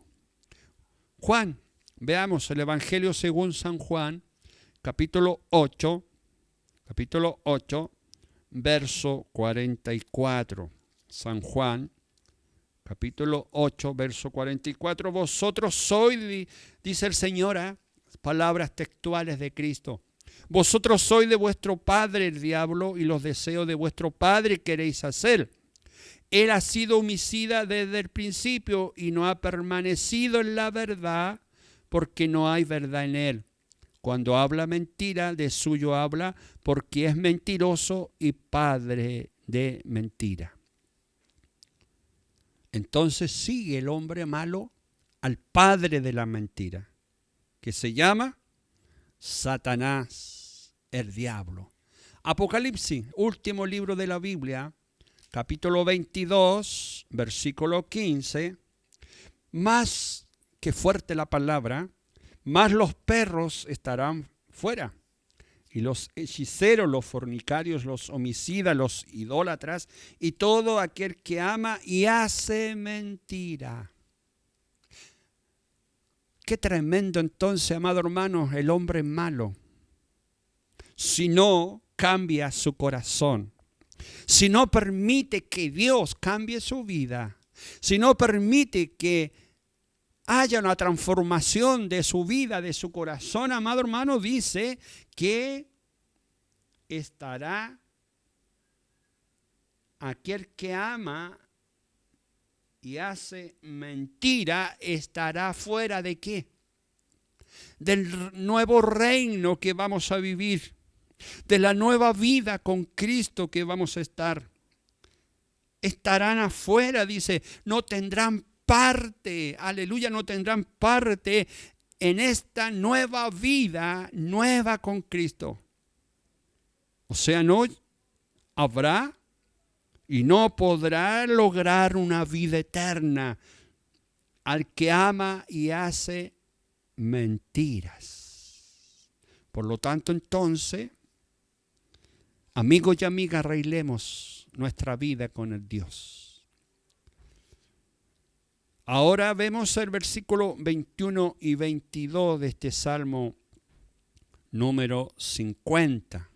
Juan, veamos el Evangelio según San Juan, capítulo 8, verso 44. San Juan, capítulo 8, verso 44. Vosotros sois, dice el Señor, palabras textuales de Cristo. Vosotros sois de vuestro padre el diablo, y los deseos de vuestro padre queréis hacer. Él ha sido homicida desde el principio y no ha permanecido en la verdad, porque no hay verdad en él. Cuando habla mentira, de suyo habla, porque es mentiroso y padre de mentira. Entonces sigue el hombre malo al padre de la mentira, que se llama Satanás, el diablo. Apocalipsis, último libro de la Biblia, capítulo 22, versículo 15. Más que fuerte la palabra, más los perros estarán fuera, y los hechiceros, los fornicarios, los homicidas, los idólatras, y todo aquel que ama y hace mentira. Qué tremendo entonces, amado hermano, el hombre malo. Si no cambia su corazón, si no permite que Dios cambie su vida, si no permite que haya una transformación de su vida, de su corazón, amado hermano, dice que estará aquel que ama y hace mentira, estará fuera ¿de qué? Del nuevo reino que vamos a vivir, de la nueva vida con Cristo que vamos a estar. Estarán afuera, dice, no tendrán parte, aleluya, no tendrán parte en esta nueva vida, nueva con Cristo. O sea, no habrá y no podrá lograr una vida eterna al que ama y hace mentiras. Por lo tanto, entonces, amigos y amigas, arreglemos nuestra vida con el Dios. Ahora vemos el versículo 21 y 22 de este Salmo número 50.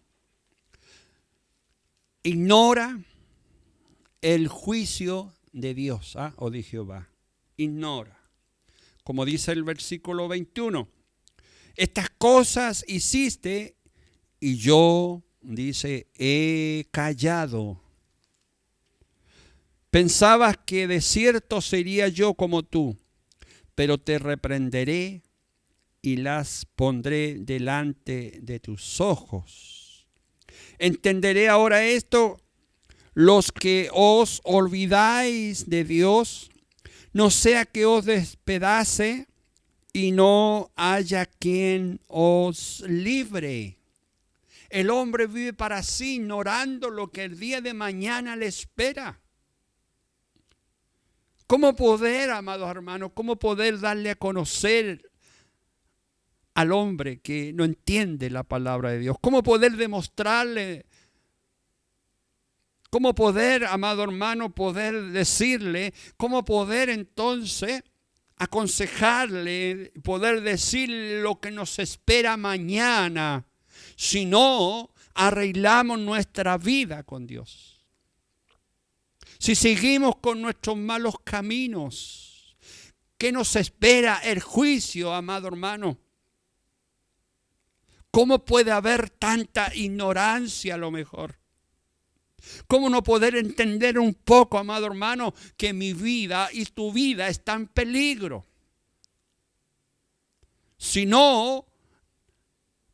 Ignora el juicio de Dios, o de Jehová. Ignora. Como dice el versículo 21. Estas cosas hiciste y yo, dice, he callado. Pensabas que de cierto sería yo como tú, pero te reprenderé y las pondré delante de tus ojos. Entenderé ahora esto. Los que os olvidáis de Dios, no sea que os despedace y no haya quien os libre. El hombre vive para sí, ignorando lo que el día de mañana le espera. ¿Cómo poder, amados hermanos, cómo poder darle a conocer al hombre que no entiende la palabra de Dios? ¿Cómo poder demostrarle? ¿Cómo poder, amado hermano, poder decirle? ¿Cómo poder entonces aconsejarle, poder decirle lo que nos espera mañana, si no arreglamos nuestra vida con Dios? Si seguimos con nuestros malos caminos, ¿qué nos espera? El juicio, amado hermano. ¿Cómo puede haber tanta ignorancia a lo mejor? ¿Cómo no poder entender un poco, amado hermano, que mi vida y tu vida están en peligro? Si no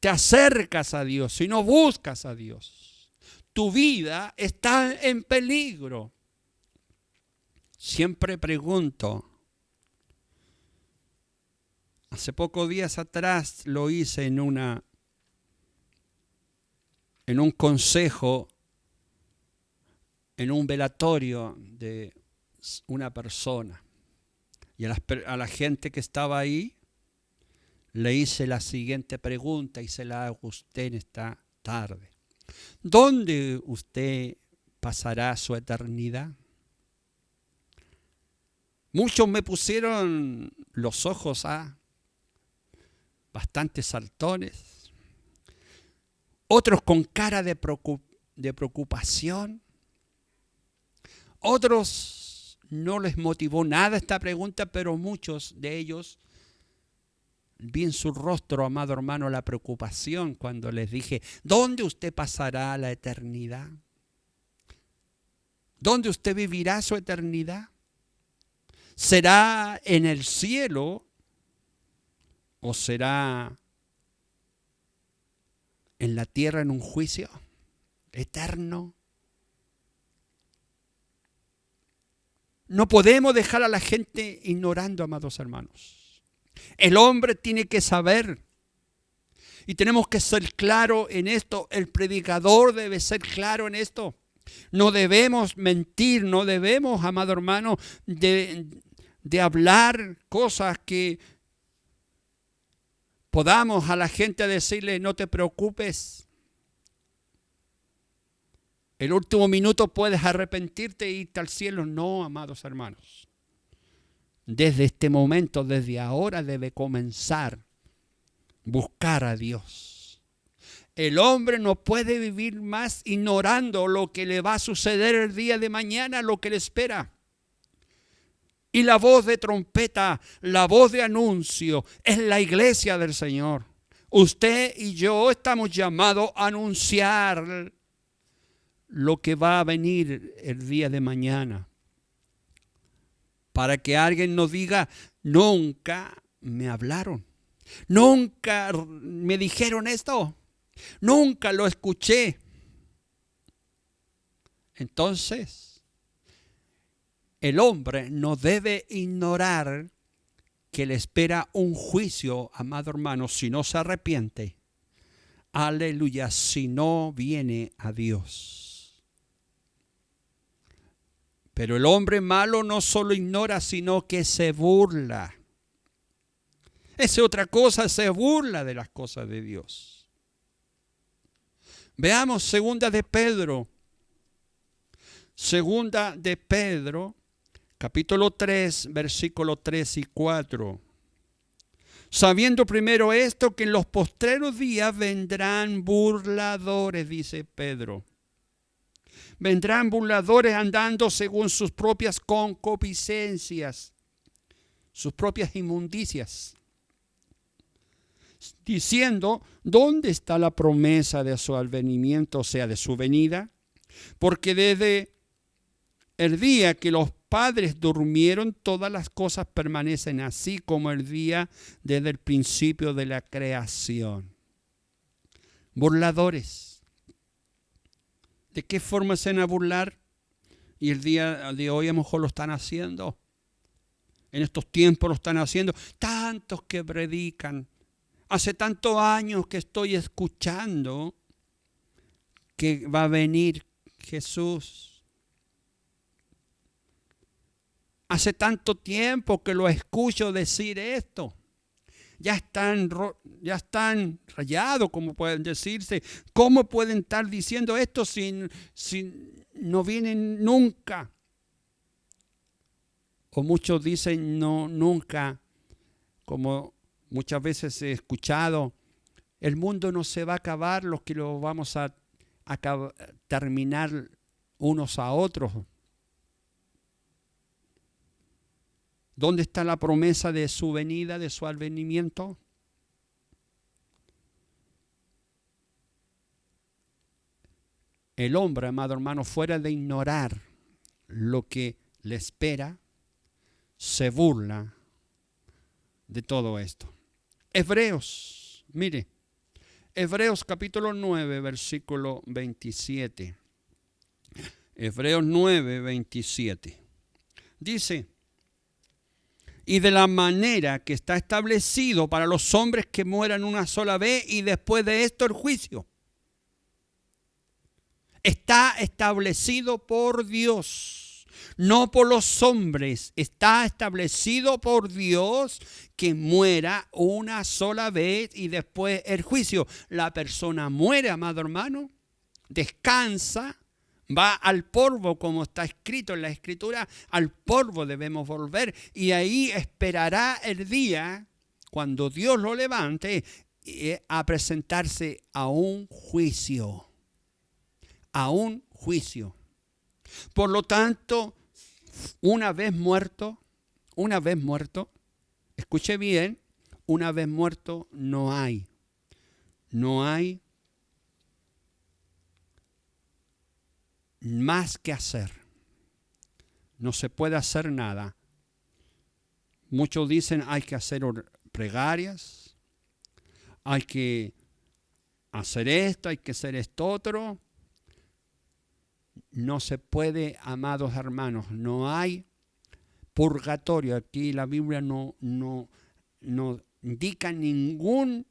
te acercas a Dios, si no buscas a Dios, tu vida está en peligro. Siempre pregunto, hace pocos días atrás lo hice en un consejo, en un velatorio de una persona. Y a la gente que estaba ahí le hice la siguiente pregunta y se la hago a usted en esta tarde. ¿Dónde usted pasará su eternidad? Muchos me pusieron los ojos bastante saltones. Otros con cara de preocupación. Otros no les motivó nada esta pregunta, pero muchos de ellos vi en su rostro, amado hermano, la preocupación cuando les dije, ¿dónde usted pasará la eternidad? ¿Dónde usted vivirá su eternidad? ¿Será en el cielo o será en la tierra en un juicio eterno? No podemos dejar a la gente ignorando, amados hermanos. El hombre tiene que saber y tenemos que ser claros en esto. El predicador debe ser claro en esto. No debemos mentir, no debemos, amado hermano, de hablar cosas que podamos a la gente decirle, no te preocupes. El último minuto puedes arrepentirte e irte al cielo. No, amados hermanos. Desde este momento, desde ahora, debe comenzar a buscar a Dios. El hombre no puede vivir más ignorando lo que le va a suceder el día de mañana, lo que le espera. Y la voz de trompeta, la voz de anuncio, es la iglesia del Señor. Usted y yo estamos llamados a anunciar lo que va a venir el día de mañana. Para que alguien nos diga, nunca me hablaron. Nunca me dijeron esto. Nunca lo escuché. Entonces, el hombre no debe ignorar que le espera un juicio, amado hermano, si no se arrepiente. Aleluya, si no viene a Dios. Pero el hombre malo no solo ignora, sino que se burla. Es otra cosa, se burla de las cosas de Dios. Veamos segunda de Pedro, capítulo 3, versículos 3 y 4. Sabiendo primero esto, que en los postreros días vendrán burladores, dice Pedro. Vendrán burladores andando según sus propias concupiscencias, sus propias inmundicias, diciendo, ¿dónde está la promesa de su advenimiento, o sea, de su venida? Porque desde el día que los padres durmieron, todas las cosas permanecen así como el día desde el principio de la creación. Burladores. ¿De qué forma se van a burlar? Y el día de hoy a lo mejor lo están haciendo. En estos tiempos lo están haciendo. Tantos que predican. Hace tantos años que estoy escuchando que va a venir Jesús. Hace tanto tiempo que lo escucho decir esto. ya están rayados, como pueden decirse. ¿Cómo pueden estar diciendo esto si no vienen nunca? O muchos dicen no, nunca, como muchas veces he escuchado, el mundo no se va a acabar, los que lo vamos a terminar unos a otros. ¿Dónde está la promesa de su venida, de su advenimiento? El hombre, amado hermano, fuera de ignorar lo que le espera, se burla de todo esto. Hebreos, mire, Hebreos capítulo 9, versículo 27. Hebreos 9, 27. Dice: y de la manera que está establecido para los hombres que mueran una sola vez y después de esto el juicio. Está establecido por Dios, no por los hombres. Está establecido por Dios que muera una sola vez y después el juicio. La persona muere, amado hermano, descansa, va al polvo, como está escrito en la Escritura, al polvo debemos volver, y ahí esperará el día cuando Dios lo levante a presentarse a un juicio. A un juicio. Por lo tanto, una vez muerto, escuche bien, una vez muerto no hay más que hacer. No se puede hacer nada. Muchos dicen hay que hacer plegarias, hay que hacer esto, hay que hacer esto otro. No se puede, amados hermanos, no hay purgatorio. Aquí la Biblia no indica ninguna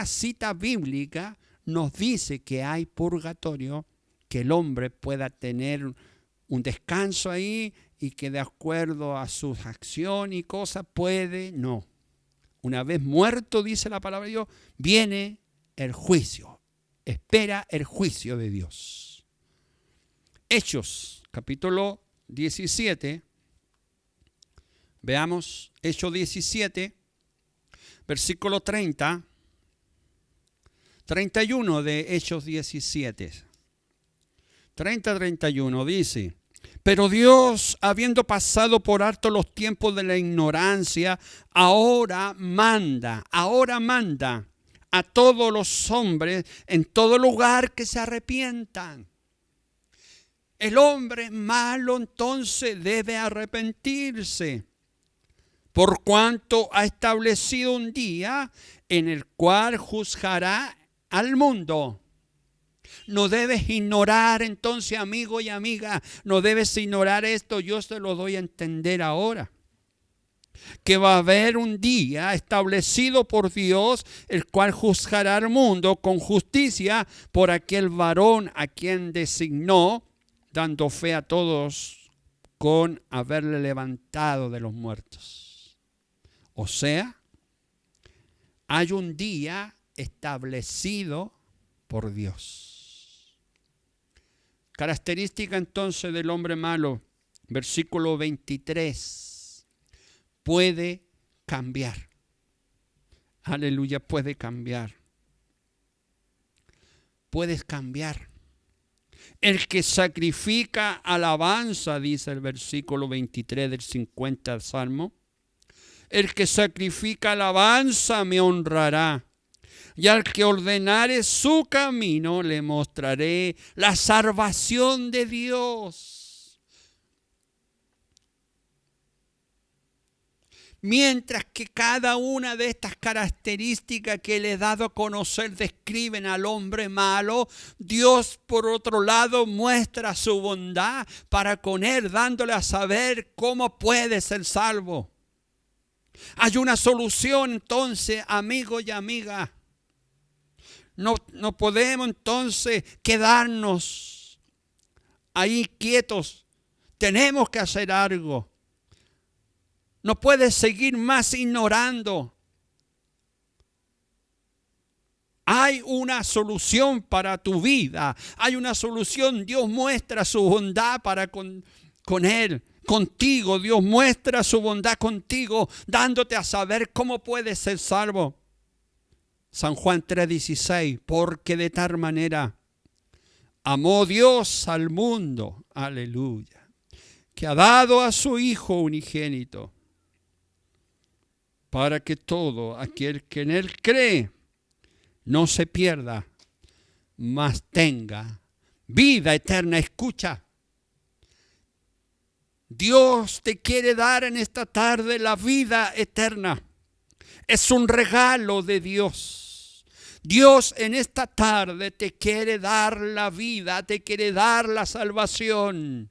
cita bíblica nos dice que hay purgatorio, que el hombre pueda tener un descanso ahí y que de acuerdo a sus acciones y cosas puede, no. Una vez muerto, dice la palabra de Dios, viene el juicio. Espera el juicio de Dios. Hechos, capítulo 17. Veamos, Hechos 17, versículo 30. 31 de Hechos 17. 30-31 dice: pero Dios, habiendo pasado por alto los tiempos de la ignorancia, ahora manda a todos los hombres en todo lugar que se arrepientan. El hombre malo entonces debe arrepentirse, por cuanto ha establecido un día en el cual juzgará al mundo. No debes ignorar entonces, amigo y amiga, no debes ignorar esto. Yo se lo doy a entender ahora, que va a haber un día establecido por Dios, el cual juzgará al mundo con justicia por aquel varón a quien designó, dando fe a todos con haberle levantado de los muertos. O sea, hay un día establecido por Dios. Característica entonces del hombre malo, versículo 23, puede cambiar. Aleluya, puede cambiar. Puedes cambiar. El que sacrifica alabanza, dice el versículo 23 del 50 del Salmo, el que sacrifica alabanza me honrará. Y al que ordenare su camino, le mostraré la salvación de Dios. Mientras que cada una de estas características que le he dado a conocer describen al hombre malo, Dios por otro lado muestra su bondad para con él, dándole a saber cómo puede ser salvo. Hay una solución entonces, amigo y amiga. No podemos entonces quedarnos ahí quietos. Tenemos que hacer algo. No puedes seguir más ignorando. Hay una solución para tu vida. Hay una solución. Dios muestra su bondad para con Él. Contigo. Dios muestra su bondad contigo, dándote a saber cómo puedes ser salvo. San Juan 3:16. Porque de tal manera amó Dios al mundo. Aleluya. Que ha dado a su Hijo unigénito, para que todo aquel que en Él cree no se pierda, mas tenga vida eterna. Escucha, Dios te quiere dar en esta tarde la vida eterna. Es un regalo de Dios. Dios en esta tarde te quiere dar la vida, te quiere dar la salvación.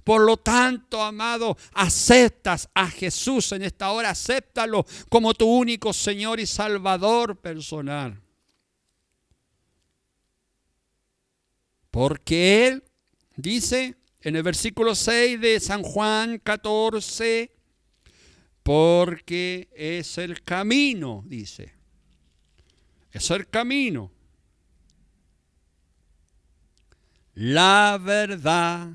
Por lo tanto, amado, aceptas a Jesús en esta hora, acéptalo como tu único Señor y Salvador personal. Porque Él dice en el versículo 6 de San Juan 14, porque es el camino, dice. Es el camino, la verdad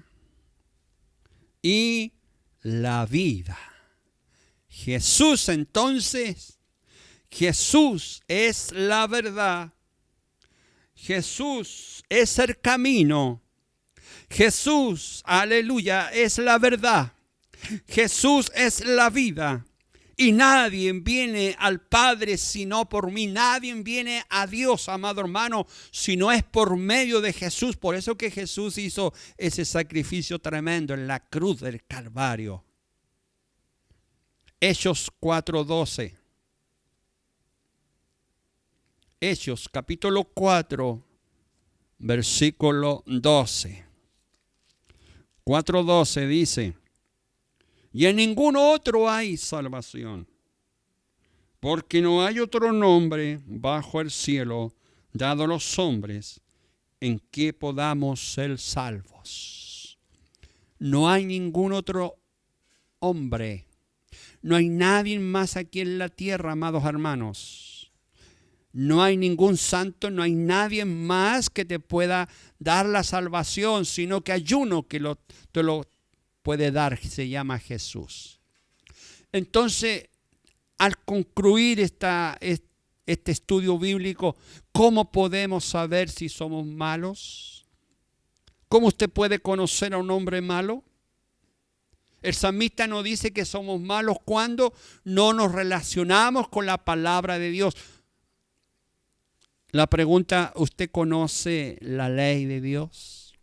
y la vida. Jesús entonces, Jesús es la verdad. Jesús es el camino. Jesús, aleluya, es la verdad. Jesús es la vida. Y nadie viene al Padre sino por mí. Nadie viene a Dios, amado hermano, si no es por medio de Jesús. Por eso que Jesús hizo ese sacrificio tremendo en la cruz del Calvario. Hechos 4:12. Hechos capítulo 4, versículo 12. 4:12 dice: y en ningún otro hay salvación, porque no hay otro nombre bajo el cielo dado a los hombres en que podamos ser salvos. No hay ningún otro hombre. No hay nadie más aquí en la tierra, amados hermanos. No hay ningún santo, no hay nadie más que te pueda dar la salvación, sino que hay uno que te lo puede dar, se llama Jesús. Entonces, al concluir este estudio bíblico, ¿cómo podemos saber si somos malos? ¿Cómo usted puede conocer a un hombre malo? El salmista nos dice que somos malos cuando no nos relacionamos con la palabra de Dios. La pregunta, ¿usted conoce la ley de Dios?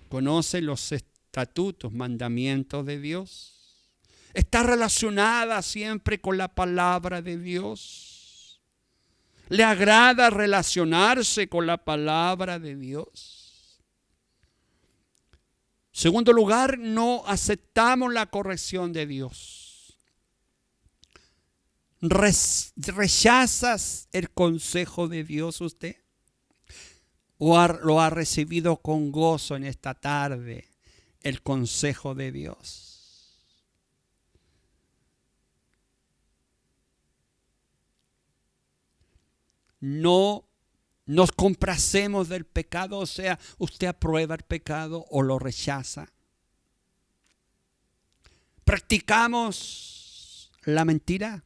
¿Conoce los estatutos, mandamientos de Dios? ¿Está relacionada siempre con la palabra de Dios? ¿Le agrada relacionarse con la palabra de Dios? Segundo lugar, no aceptamos la corrección de Dios. ¿Rechazas el consejo de Dios usted? ¿O lo ha recibido con gozo en esta tarde? El consejo de Dios. No nos complacemos del pecado, o sea, usted aprueba el pecado o lo rechaza. ¿Practicamos la mentira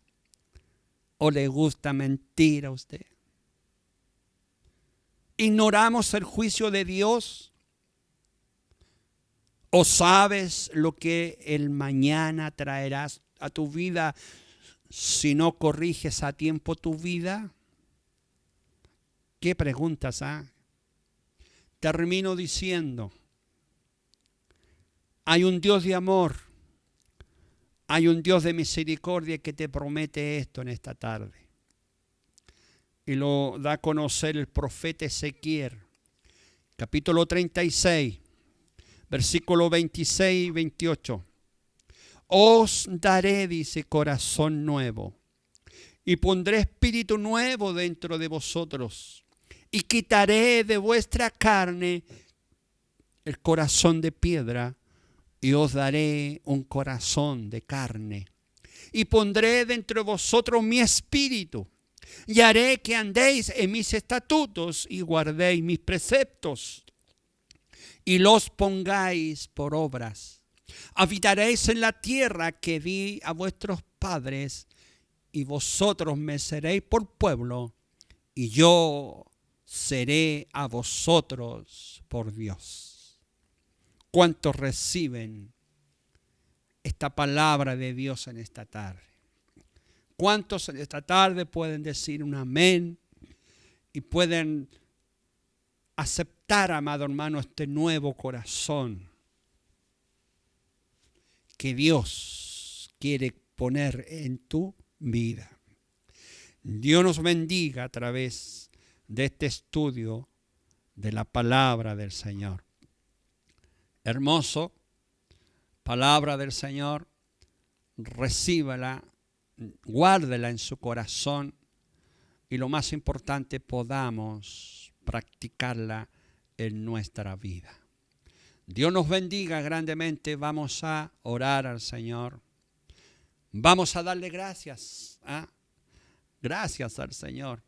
o le gusta mentir a usted? ¿Ignoramos el juicio de Dios? ¿O sabes lo que el mañana traerá a tu vida si no corriges a tiempo tu vida? ¿Qué preguntas? Termino diciendo, hay un Dios de amor, hay un Dios de misericordia que te promete esto en esta tarde. Y lo da a conocer el profeta Ezequiel, capítulo 36. Versículo 26 y 28. Os daré, dice, corazón nuevo, y pondré espíritu nuevo dentro de vosotros, y quitaré de vuestra carne el corazón de piedra, y os daré un corazón de carne. y pondré dentro de vosotros mi espíritu. Y haré que andéis en mis estatutos y guardéis mis preceptos y los pongáis por obras. Habitaréis en la tierra que di a vuestros padres y vosotros me seréis por pueblo y yo seré a vosotros por Dios. ¿Cuántos reciben esta palabra de Dios en esta tarde? ¿Cuántos en esta tarde pueden decir un amén y pueden aceptar, amado hermano, este nuevo corazón que Dios quiere poner en tu vida? Dios nos bendiga a través de este estudio de la palabra del Señor. Hermoso, palabra del Señor, recíbala, guárdela en su corazón y lo más importante, podamos practicarla en nuestra vida. Dios nos bendiga grandemente. Vamos a orar al Señor. Vamos a darle gracias. Gracias al Señor.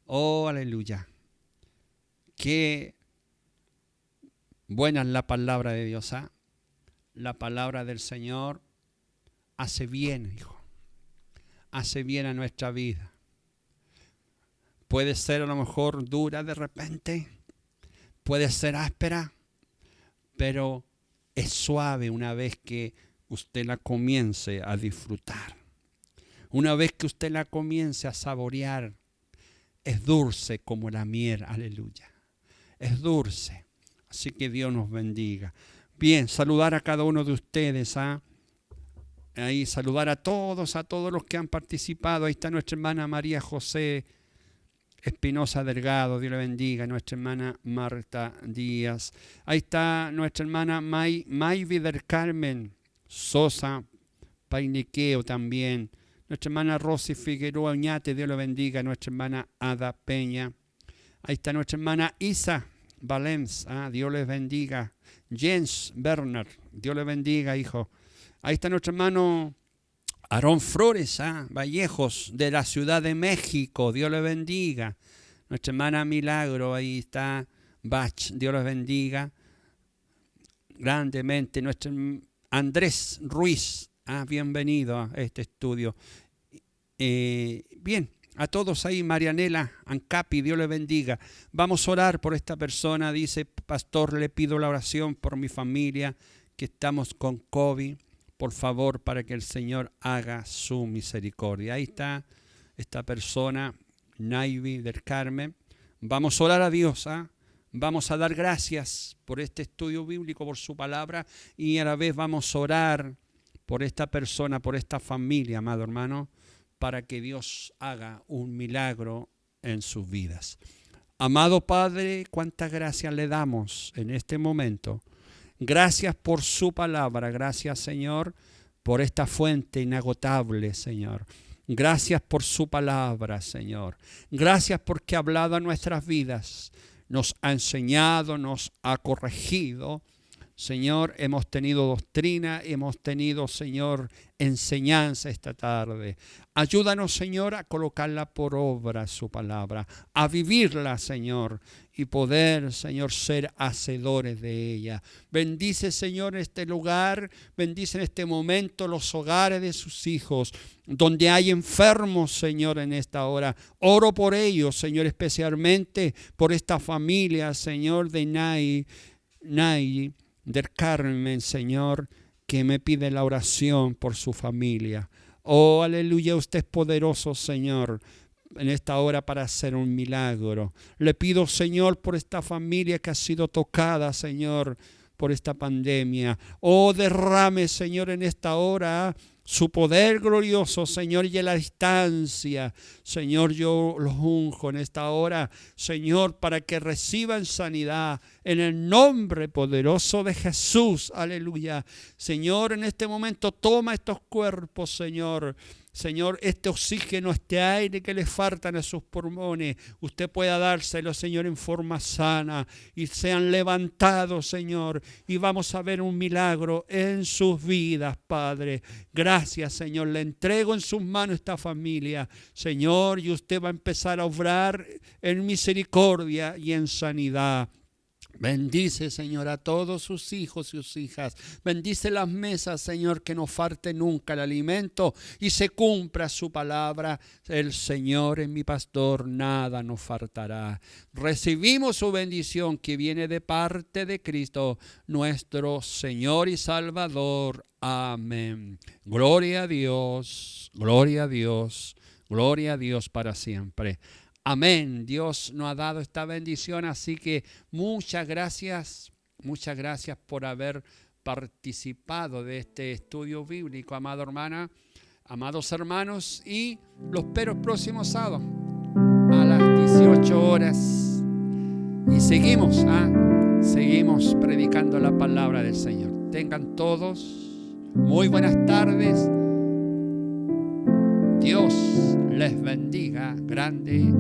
Oh, aleluya. Qué buena es la palabra de Dios. La palabra del Señor hace bien, hijo. Hace bien a nuestra vida. Puede ser a lo mejor dura de repente. Puede ser áspera. Pero es suave una vez que usted la comience a disfrutar. Una vez que usted la comience a saborear, es dulce como la miel, aleluya. Es dulce. Así que Dios nos bendiga. Bien, saludar a cada uno de ustedes. Ahí saludar a todos los que han participado. Ahí está nuestra hermana María José Espinosa Delgado, Dios le bendiga. Nuestra hermana Marta Díaz. Ahí está nuestra hermana Mayvi del Carmen Sosa Painiqueo también. Nuestra hermana Rosy Figueroa Oñate, Dios le bendiga. Nuestra hermana Ada Peña. Ahí está nuestra hermana Isa Valens, Dios les bendiga. Jens Bernard, Dios le bendiga, hijo. Ahí está nuestro hermano Aarón Flores, Vallejos, de la Ciudad de México, Dios le bendiga. Nuestra hermana Milagro, ahí está Bach, Dios les bendiga grandemente. Nuestro Andrés Ruiz, bienvenido a este estudio. Bien, a todos ahí, Marianela Ancapi, Dios le bendiga. Vamos a orar por esta persona, dice: pastor, le pido la oración por mi familia, que estamos con COVID. Por favor, para que el Señor haga su misericordia. Ahí está esta persona, Naivi del Carmen. Vamos a orar a Dios. Vamos a dar gracias por este estudio bíblico, por su palabra. Y a la vez vamos a orar por esta persona, por esta familia, amado hermano, para que Dios haga un milagro en sus vidas. Amado Padre, cuántas gracias le damos en este momento. Gracias por su palabra. Gracias, Señor, por esta fuente inagotable, Señor. Gracias por su palabra, Señor. Gracias porque ha hablado a nuestras vidas. Nos ha enseñado, nos ha corregido. Señor, hemos tenido doctrina, hemos tenido, Señor, enseñanza esta tarde. Ayúdanos, Señor, a colocarla por obra su palabra, a vivirla, Señor, y poder, Señor, ser hacedores de ella. Bendice, Señor, este lugar, bendice en este momento los hogares de sus hijos, donde hay enfermos, Señor, en esta hora. Oro por ellos, Señor, especialmente por esta familia, Señor, de Nay del Carmen, Señor, que me pide la oración por su familia. Oh, aleluya, usted es poderoso, Señor, en esta hora para hacer un milagro. Le pido, Señor, por esta familia que ha sido tocada, Señor, por esta pandemia. Oh, derrame, Señor, en esta hora su poder glorioso, Señor, y en la distancia, Señor, yo los unjo en esta hora, Señor, para que reciban sanidad en el nombre poderoso de Jesús. Aleluya. Señor, en este momento toma estos cuerpos, Señor. Señor, este oxígeno, este aire que le faltan a sus pulmones, usted pueda dárselo, Señor, en forma sana y sean levantados, Señor, y vamos a ver un milagro en sus vidas, Padre. Gracias. Gracias, Señor. Le entrego en sus manos esta familia, Señor, y usted va a empezar a obrar en misericordia y en sanidad. Bendice, Señor, a todos sus hijos y sus hijas. Bendice las mesas, Señor, que no falte nunca el alimento y se cumpla su palabra. El Señor es mi pastor, nada nos faltará. Recibimos su bendición que viene de parte de Cristo, nuestro Señor y Salvador. Amén. Gloria a Dios, gloria a Dios, gloria a Dios para siempre. Amén. Dios nos ha dado esta bendición, así que muchas gracias por haber participado de este estudio bíblico, amada hermana, amados hermanos, y los espero el próximo sábado a las 18 horas. Y seguimos predicando la palabra del Señor. Tengan todos muy buenas tardes. Dios les bendiga grande